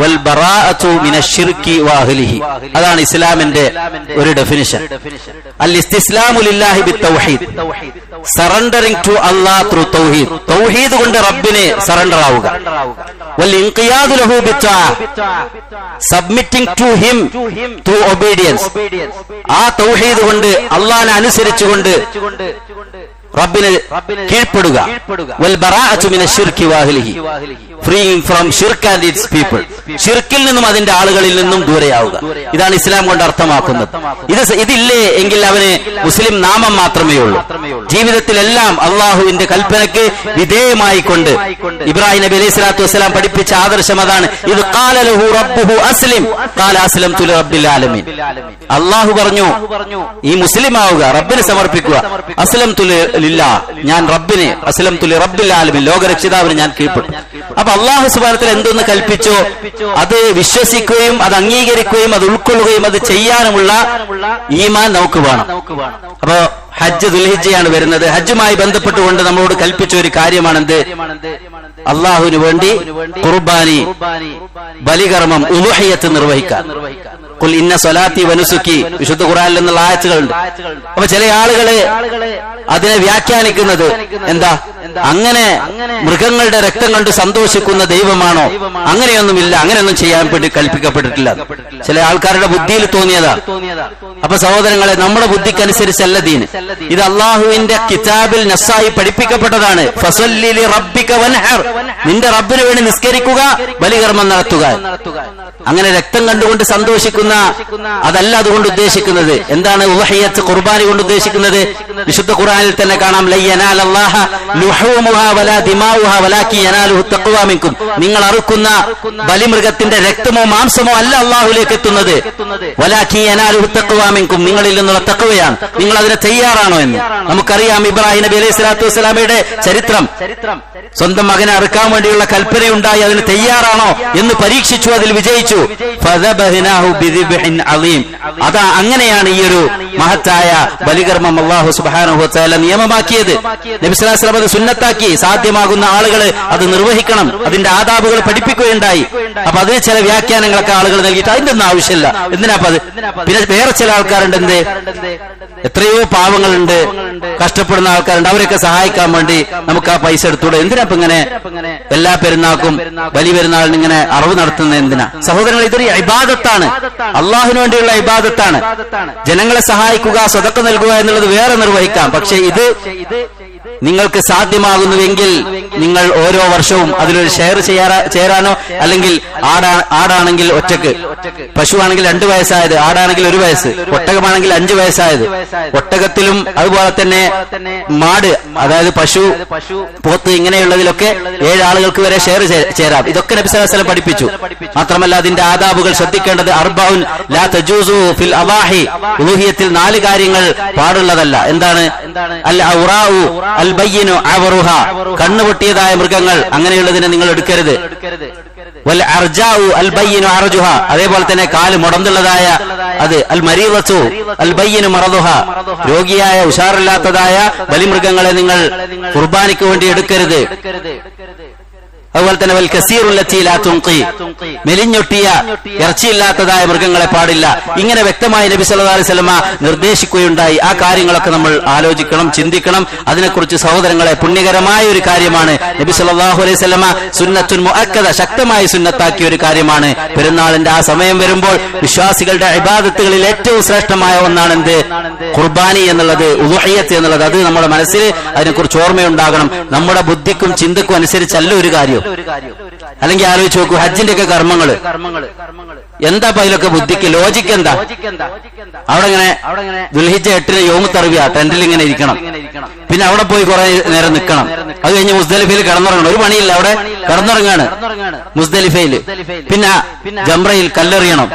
[SPEAKER 1] വൽ ബറാഅതു മിനശ്ശിർക്കി വഅഹ്ലിഹി. അതാണ് ഇസ്ലാമിന്റെ ഒരു ഡെഫിനിഷൻ. അൽ ഇസ്തിസ്ലാമു ലില്ലാഹി ബിത്തൗഹീദ്, സറണ്ടറിംഗ് ടു അല്ലാഹ് ത്രൂ തൗഹീദ്. തൗഹീദ് കൊണ്ട് റബ്ബിനെ സറണ്ടർ ആവുക. വൽ ഇൻഖിയാദു ലഹു ബിത്ത്വാഅ, submitting to him through obedience. ആ തൗഹീദ് കൊണ്ട് അല്ലാഹനെ അനുസരിച്ചുകൊണ്ട് റബ്ബിനെ കീഴ്പ്പെടുക. വൽ ബറാഅതു മിനശ്ശിർക്കി വഅഹ്ലിഹി, ഫ്രീയിങ് ഫ്രം ഷിർക്ക് ആൻഡ് ഇറ്റ്സ് പീപ്പിൾ. ഷിർക്കിൽ നിന്നും അതിന്റെ ആളുകളിൽ നിന്നും ദൂരെയാവുക. ഇതാണ് ഇസ്ലാം കൊണ്ട് അർത്ഥമാക്കുന്നത്. ഇതില്ലേ എങ്കിൽ അവന് മുസ്ലിം നാമം മാത്രമേ ഉള്ളൂ. ജീവിതത്തിലെല്ലാം അള്ളാഹുവിന്റെ കൽപ്പനയ്ക്ക് വിധേയമായിക്കൊണ്ട് ഇബ്രാഹിം നബി അലൈഹി സ്വലാത്തു വസ്സലാം പഠിപ്പിച്ച ആദർശം അതാണ്. ഇത് ഖാല ലഹു റബ്ബുഹു അസ്ലിം ഖാല അസ്ലംതു ലിറബ്ബിൽ ആലമീൻ. അള്ളാഹു പറഞ്ഞു, ഈ മുസ്ലിം ആവുക, റബ്ബിനെ സമർപ്പിക്കുക. അസ്ലംതു ലില്ലാഹ്, ഞാൻ റബ്ബിനെ, അസ്ലംതു ലിറബ്ബിൽ ആലമീൻ, ലോകരക്ഷിതാവിന് ഞാൻ കീഴ്പ്പെട്ടു. അപ്പൊ അള്ളാഹു സുബ്ഹാനഹു വ തആല എന്തൊന്ന് കൽപ്പിച്ചോ അത് വിശ്വസിക്കുകയും അത് അംഗീകരിക്കുകയും അത് ഉൾക്കൊള്ളുകയും അത് ചെയ്യാനുമുള്ള ഈമാൻ നമുക്ക് വേണം. അപ്പോ ഹജ്ജ് ദുൽഹിജ്ജയാണ് വരുന്നത്. ഹജ്ജുമായി ബന്ധപ്പെട്ടുകൊണ്ട് നമ്മളോട് കൽപ്പിച്ച ഒരു കാര്യമാണെന്ത്? അള്ളാഹുവിന് വേണ്ടി ഖുർബാനി, ബലികർമ്മം, ഉളുഹിയ്യത്ത് നിർവഹിക്കാൻ. ഖുൽ ഇന്ന സ്വലാത്തി വനുസുക്കി, വിശുദ്ധ ഖുർആനിൽ നിന്നുള്ള ആയത്തുകളുണ്ട്. അപ്പൊ ചില ആളുകളെ അതിനെ വ്യാഖ്യാനിക്കുന്നത് എന്താ? അങ്ങനെ മൃഗങ്ങളുടെ രക്തം കണ്ട് സന്തോഷിക്കുന്ന ദൈവമാണോ? അങ്ങനെയൊന്നുമില്ല, അങ്ങനെയൊന്നും ചെയ്യാൻ വേണ്ടി കൽപ്പിക്കപ്പെട്ടിട്ടില്ല. ചില ആൾക്കാരുടെ ബുദ്ധിയിൽ തോന്നിയതാ. അപ്പൊ സഹോദരങ്ങളെ, നമ്മുടെ ബുദ്ധിക്കനുസരിച്ചല്ല ദീൻ. ഇത് അള്ളാഹുവിന്റെ കിതാബിൽ നസ്സായി പഠിപ്പിക്കപ്പെട്ടതാണ്. ഫസല്ലി ലിറബ്ബിക വൻഹർ, നിന്റെ റബ്ബിന് വേണ്ടി നിസ്കരിക്കുക, ബലികർമ്മം നടത്തുക. അങ്ങനെ രക്തം കണ്ടുകൊണ്ട് സന്തോഷിക്കുന്ന അതല്ല അതുകൊണ്ട് ഉദ്ദേശിക്കുന്നത്. എന്താണ് ഉളുഹിയ്യത്ത്, ഖുർബാനി കൊണ്ട് ഉദ്ദേശിക്കുന്നത്? വിശുദ്ധ ഖുർആനിൽ തന്നെ കാണാം, ലൻ യനാലല്ലാഹ ലുഹൂമുഹാ വലാ ദിമാഉഹാ വലാകി യനാലുഹു തഖ്വാ മിൻകും. നിങ്ങൾ അറുക്കുന്ന ബലിമൃഗത്തിന്റെ രക്തമോ മാംസമോ അല്ല അള്ളാഹുവിലേക്ക് എത്തുന്നത്. വലാകി യനാലുഹു തഖ്വാ മിൻകും, നിങ്ങളിൽ നിന്നുള്ള തഖ്വയാണ്. നിങ്ങൾ അതിന് തയ്യാറാണോ എന്ന് നമുക്കറിയാം. ഇബ്രാഹിം നബി അലൈഹി സ്വലാത്തു വസ്സലാമയുടെ ചരിത്രം, സ്വന്തം മകനെ അറുക്കാൻ വേണ്ടിയുള്ള കൽപ്പനയുണ്ടായി, അതിന് തയ്യാറാണോ എന്ന് പരീക്ഷിച്ചു, അതിൽ വിജയിച്ചു. ഫദബഹ്നാഹു ബിദിബ്ഹിൻ അളീം. അതാ അങ്ങനെയാണ് ഈ ഒരു മഹത്തായ ബലികർമ്മം അല്ലാഹു സുബ്ഹാനഹു വ തആല നിയമമാക്കിയത്. നബി സല്ലല്ലാഹു അലൈഹി വസല്ലം അത് സുന്നത്താക്കി. സാധ്യമാകുന്ന ആളുകൾ അത് നിർവഹിക്കണം, അതിന്റെ ആദാബുകൾ പഠിപ്പിക്കുകയുണ്ടായി. അപ്പൊ അതിന് ചില വ്യാഖ്യാനങ്ങളൊക്കെ ആളുകൾ നൽകിയിട്ട് അതിന്റെ ഒന്നും ആവശ്യമില്ല, എന്തിനാ അത്? പിന്നെ വേറെ ചില ആൾക്കാരുണ്ട്, എന്ത്, എത്രയോ പാവങ്ങളുണ്ട്, കഷ്ടപ്പെടുന്ന ആൾക്കാരുണ്ട്, അവരെയൊക്കെ സഹായിക്കാൻ വേണ്ടി നമുക്ക് ആ പൈസ എടുത്തൂടെ? എന്തിനാ ഇപ്പൊ ഇങ്ങനെ എല്ലാ പെരുന്നാൾക്കും ബലി പെരുന്നാളിന് ഇങ്ങനെ അറവ് നടത്തുന്നത് എന്തിനാ? സഹോദരങ്ങൾ, ഇതൊരു ഇബാദത്താണ്, അള്ളാഹുവിന് വേണ്ടിയുള്ള ഇബാദത്താണ്. ജനങ്ങളെ സഹായിക്കുക, സ്വതക്ക നൽകുക എന്നുള്ളത് വേറെ നിർവഹിക്കാം. പക്ഷെ ഇത് നിങ്ങൾക്ക് സാധ്യമാകുന്നുവെങ്കിൽ നിങ്ങൾ ഓരോ വർഷവും അതിലൊരു ഷെയർ ചേരാനോ, അല്ലെങ്കിൽ ആടാണെങ്കിൽ ഒറ്റക്ക്, പശുവാണെങ്കിൽ 2 വയസ്സായത്, ആടാണെങ്കിൽ 1 വയസ്സ്, ഒട്ടകമാണെങ്കിൽ 5 വയസ്സായത്, ഒട്ടകത്തിലും അതുപോലെ തന്നെ മാട്, അതായത് പശു, പോത്ത്, ഇങ്ങനെയുള്ളതിലൊക്കെ 7 ആളുകൾക്ക് വരെ ഷെയർ ചേരാം. ഇതൊക്കെ നബി സല്ലല്ലാഹു അലൈഹി വസല്ലം പഠിപ്പിച്ചു. മാത്രമല്ല അതിന്റെ ആദാബുകൾ ശ്രദ്ധിക്കേണ്ടത് അർബഉൻ ലാ തജൂസു ഫിൽ അദാഹി, ഉലൂഹിയത്തിൽ 4 കാര്യങ്ങൾ പാടുള്ളതല്ല. എന്താണ്? അൽ ഔറാഉ അൽ ബയ്യിനു അവറുഹ, കണ്ണുപൊട്ടിയതായ മൃഗങ്ങൾ, അങ്ങനെയുള്ളതിനെ നിങ്ങൾ എടുക്കരുത്. വൽ അർജാഉ അൽ ബയ്യിനു അർജുഹ, അതേപോലെ തന്നെ കാല് മുടന്തുള്ളതായ അത്. അൽ മരീദത്തു അൽ ബയ്യിനു മറദുഹ, രോഗിയായ ഉഷാറില്ലാത്തതായ ബലിമൃഗങ്ങളെ നിങ്ങൾ ഖുർബാനിക്ക് വേണ്ടി എടുക്കരുത്. അതുപോലെ തന്നെ വൽ കസീറുൽ ലത്തി ലാ തുൻഖി, മെലിഞ്ഞൊട്ടിയ ഇറച്ചിയില്ലാത്തതായ മൃഗങ്ങളെ പാടില്ല. ഇങ്ങനെ വ്യക്തമായി നബി സല്ലല്ലാഹു അലൈഹി വസല്ലമ നിർദ്ദേശിക്കുകയുണ്ടായി. ആ കാര്യങ്ങളൊക്കെ നമ്മൾ ആലോചിക്കണം, ചിന്തിക്കണം. അതിനെക്കുറിച്ച് സഹോദരങ്ങളെ, പുണ്യകരമായ ഒരു കാര്യമാണ്. നബി സല്ലല്ലാഹു അലൈഹി വസല്ലമ സുന്നത്തുൻ മുഅക്കദ, ശക്തമായി സുന്നത്താക്കിയ ഒരു കാര്യമാണ്. പെരുന്നാളിന്റെ ആ സമയം വരുമ്പോൾ വിശ്വാസികളുടെ ഇബാദത്തുകളിൽ ഏറ്റവും ശ്രേഷ്ഠമായ ഒന്നാണ് എന്ത്? ഖുർബാനി എന്നുള്ളത്, ഉളുഹിയ്യത്ത് എന്നുള്ളത്. അത് നമ്മുടെ മനസ്സിൽ അതിനെക്കുറിച്ച് ഓർമ്മയുണ്ടാകണം. നമ്മുടെ ബുദ്ധിക്കും ചിന്തക്കും അനുസരിച്ചല്ല ഒരു കാര്യം. അല്ലെങ്കിൽ ആലോചിച്ച് നോക്കൂ, ഹജ്ജിന്റെ ഒക്കെ കർമ്മങ്ങള് എന്താ? അതിലൊക്കെ ബുദ്ധിക്ക് ലോജിക്ക് എന്താ? അവിടെ ഇങ്ങനെ ദുൽഹിജ്ജ 8 യൗമു തർവിയ ടെന്റിൽ ഇങ്ങനെ ഇരിക്കണം, പിന്നെ അവിടെ പോയി കുറെ നേരം നിൽക്കണം, അത് കഴിഞ്ഞ് മുസ്ദലിഫയിൽ കിടന്നുറങ്ങണം, ഒരു പണിയില്ല അവിടെ. കടന്നുറങ്ങാണ് മുസ്ദലിഫയിൽ, പിന്നെ ജംറയിൽ കല്ലെറിയണം.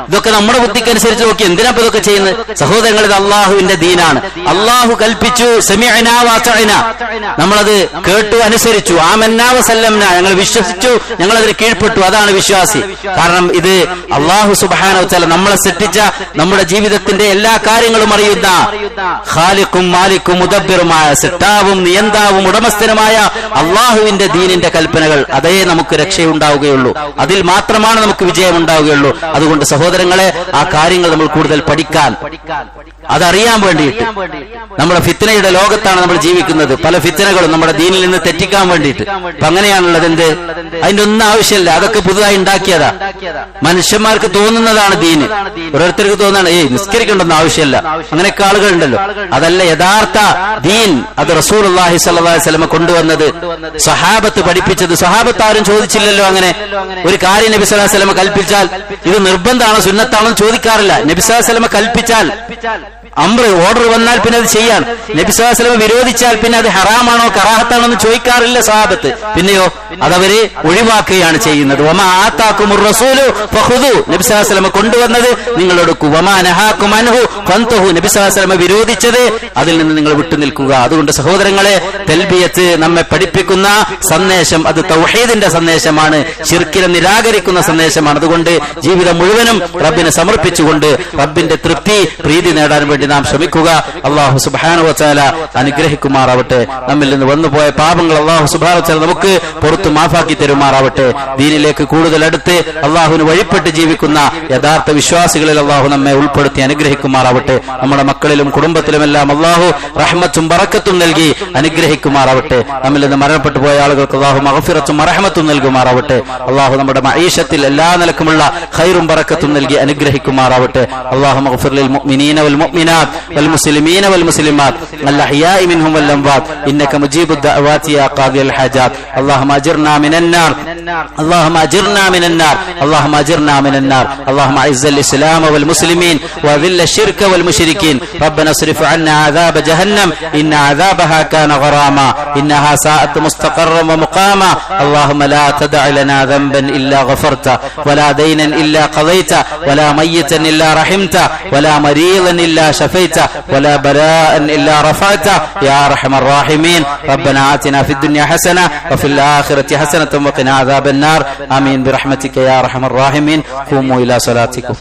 [SPEAKER 1] ഇതൊക്കെ നമ്മുടെ ബുദ്ധിക്കനുസരിച്ച് നോക്കി എന്തിനാ ഇതൊക്കെ ചെയ്യുന്നത്? സഹോദരങ്ങൾ, ഇത് അള്ളാഹുവിന്റെ ദീനാണ്. അള്ളാഹു കൽപ്പിച്ചു, സമിഅനാ വഅതഅനാ, നമ്മളത് കേട്ടു അനുസരിച്ചു. ആമന്നാ വസല്ലംനാ, ഞങ്ങൾ വിശ്വസിച്ചു, ഞങ്ങൾ അതിന് കീഴ്പ്പെട്ടു. അതാണ് വിശ്വാസി. കാരണം ഇത് അള്ളാഹു സുബ്ഹാനഹു വ തആല നമ്മളെ സൃഷ്ടിച്ച, നമ്മുടെ ജീവിതത്തിന്റെ എല്ലാ കാര്യങ്ങളും അറിയുന്ന ഖാലിഖും മാലിക്കും മുദബ്ബിറുമായ, സൃഷ്ടാവും നിയന്താവും ഉടമസ്ഥനുമായ അള്ളാഹുവിന്റെ ദീനിന്റെ കൽപ്പനകൾ, അതേ നമുക്ക് രക്ഷയുണ്ടാവുകയുള്ളൂ. അതിൽ മാത്രമാണ് നമുക്ക് വിജയം ഉണ്ടാവുകയുള്ളൂ. അതുകൊണ്ട് സഹോദരങ്ങളെ, ആ കാര്യങ്ങൾ നമ്മൾ കൂടുതൽ പഠിക്കാൻ, അതറിയാൻ വേണ്ടിയിട്ട്. നമ്മുടെ ഫിത്നയുടെ ലോകത്താണ് നമ്മൾ ജീവിക്കുന്നത്. പല ഫിത്നകളും നമ്മുടെ ദീനിൽ നിന്ന് തെറ്റിക്കാൻ വേണ്ടിയിട്ട്. അപ്പൊ അങ്ങനെയാണുള്ളത്. എന്ത്? അതിന്റെ ഒന്നും ആവശ്യമില്ല. അതൊക്കെ പുതുതായി ഉണ്ടാക്കിയതാ. മനുഷ്യന്മാർക്ക് തോന്നുന്നതാണ് ദീന്. ഓരോരുത്തർക്ക് തോന്നാണ് നിസ്കരിക്കേണ്ടെന്ന് ആവശ്യമില്ല. അങ്ങനെയൊക്കെ ആളുകളുണ്ടല്ലോ. അതല്ല യഥാർത്ഥ ദീൻ. അത് റസൂലുള്ളാഹി സ്വല്ലല്ലാഹു അലൈഹി വസല്ലം കൊണ്ടുവന്നത്, സ്വഹാബത്ത് പഠിപ്പിച്ചത്. സ്വഹാബത്ത് ആരും ചോദിച്ചില്ലല്ലോ. അങ്ങനെ ഒരു കാര്യം നബി സല്ലല്ലാഹു അലൈഹി വസല്ലം കൽപ്പിച്ചാൽ ഇത് നിർബന്ധമാണോ സുന്നത്താണോ ചോദിക്കാറില്ല. നബി സല്ലല്ലാഹു അലൈഹി വസല്ലം കൽപ്പിച്ചാൽ, ഓർഡർ വന്നാൽ പിന്നെ അത് ചെയ്യാൻ. നബി സല്ലല്ലാഹു അലൈഹി വസല്ലം വിരോധിച്ചാൽ പിന്നെ അത് ഹറാമാണോ കറാഹത്താണോ എന്ന് ചോദിക്കാറില്ല സ്വഹാബത്ത്. പിന്നെയോ അതവര് ഒഴിവാക്കുകയാണ് ചെയ്യുന്നത്. വമാ ആതാകുമുർ റസൂലു ഫഖുദു, നബി സല്ലല്ലാഹു അലൈഹി വസല്ലം കൊണ്ടുവന്നത് നിങ്ങൾ എടുക്കൂ. വമാ നഹാകും അൻഹു ഫൻതഹു, നബി സല്ലല്ലാഹു അലൈഹി വസല്ലം വിരോധിച്ചത് അതിൽ നിന്ന് നിങ്ങൾ വിട്ടുനിൽക്കുക. അതുകൊണ്ട് സഹോദരങ്ങളെ, തൽബിയത്ത് നമ്മെ പഠിപ്പിക്കുന്ന സന്ദേശം അത് തൗഹീദിന്റെ സന്ദേശമാണ്, ശിർക്കിനെ നിരാകരിക്കുന്ന സന്ദേശമാണ്. അതുകൊണ്ട് ജീവിതം മുഴുവനും റബ്ബിനെ സമർപ്പിച്ചുകൊണ്ട് റബ്ബിന്റെ തൃപ്തി, പ്രീതി നേടാൻ വേണ്ടി നാം ശ്രമിക്കുക. അല്ലാഹു സുബ്ഹാനഹു വ തആല അനുഗ്രഹിക്കുമാറാവട്ടെ. നമ്മിൽ നിന്ന് വന്നുപോയ പാപങ്ങൾ അല്ലാഹു സുബ്ഹാനഹു വ തആല നമുക്ക് പുറത്തു മാഫാക്കി തരുമാറാവട്ടെ. ദീനിലേക്ക് കൂടുതൽ അടുത്ത് അല്ലാഹുവിന് വഴിപ്പെട്ട് ജീവിക്കുന്ന യഥാർത്ഥ വിശ്വാസികളിൽ അല്ലാഹു നമ്മെ ഉൾപ്പെടുത്തി അനുഗ്രഹിക്കുമാറാവട്ടെ. നമ്മുടെ മക്കളിലും കുടുംബത്തിലുമെല്ലാം അല്ലാഹു റഹ്മത്തും ബറക്കത്തും നൽകി അനുഗ്രഹിക്കുമാറാവട്ടെ. നമ്മിൽ നിന്ന് മരണപ്പെട്ടു പോയ ആളുകൾക്ക് അല്ലാഹു മഗ്ഫിറത്തും റഹ്മത്തും നൽകുമാറാവട്ടെ. അല്ലാഹു നമ്മുടെ മഈശത്തിൽ എല്ലാ നിലക്കുമുള്ള ഖൈറും ബറക്കത്തും നൽകി അനുഗ്രഹിക്കുമാറാവട്ടെ. അല്ലാഹു മഗ്ഫിർ ലിൽ മുഅ്മിനീന വൽ മുഅ്മിനാത്ത് വൽ മുസ്ലിമീന വൽ മുസ്ലിമാത്ത് അൽഅഹ്യാഇ മിൻഹും വൽ അംവാത് ഇന്നക മുജീബുദ് ദഅവാതി യാ ഖാദിയൽ ഹജാത്ത്. اللهم اجرنا من النار، اللهم اجرنا من النار، اللهم اجرنا من النار. اللهم اعز الاسلام والمسلمين واذل الشرك والمشركين. ربنا اصرف عنا عذاب جهنم ان عذابها كان غراما انها ساءت مستقرا ومقاما. اللهم لا تدع لنا ذنبا الا غفرته ولا دينا الا قضيته ولا ميتا الا رحمته ولا مريضا الا شفيته ولا بلاء الا رفعته يا ارحم الراحمين. ربنا آتنا في الدنيا حسنة وفي الآخرة حسنة وقنا عذاب النار. آمين برحمتك يا أرحم الراحمين. قوموا إلى صلاتكم.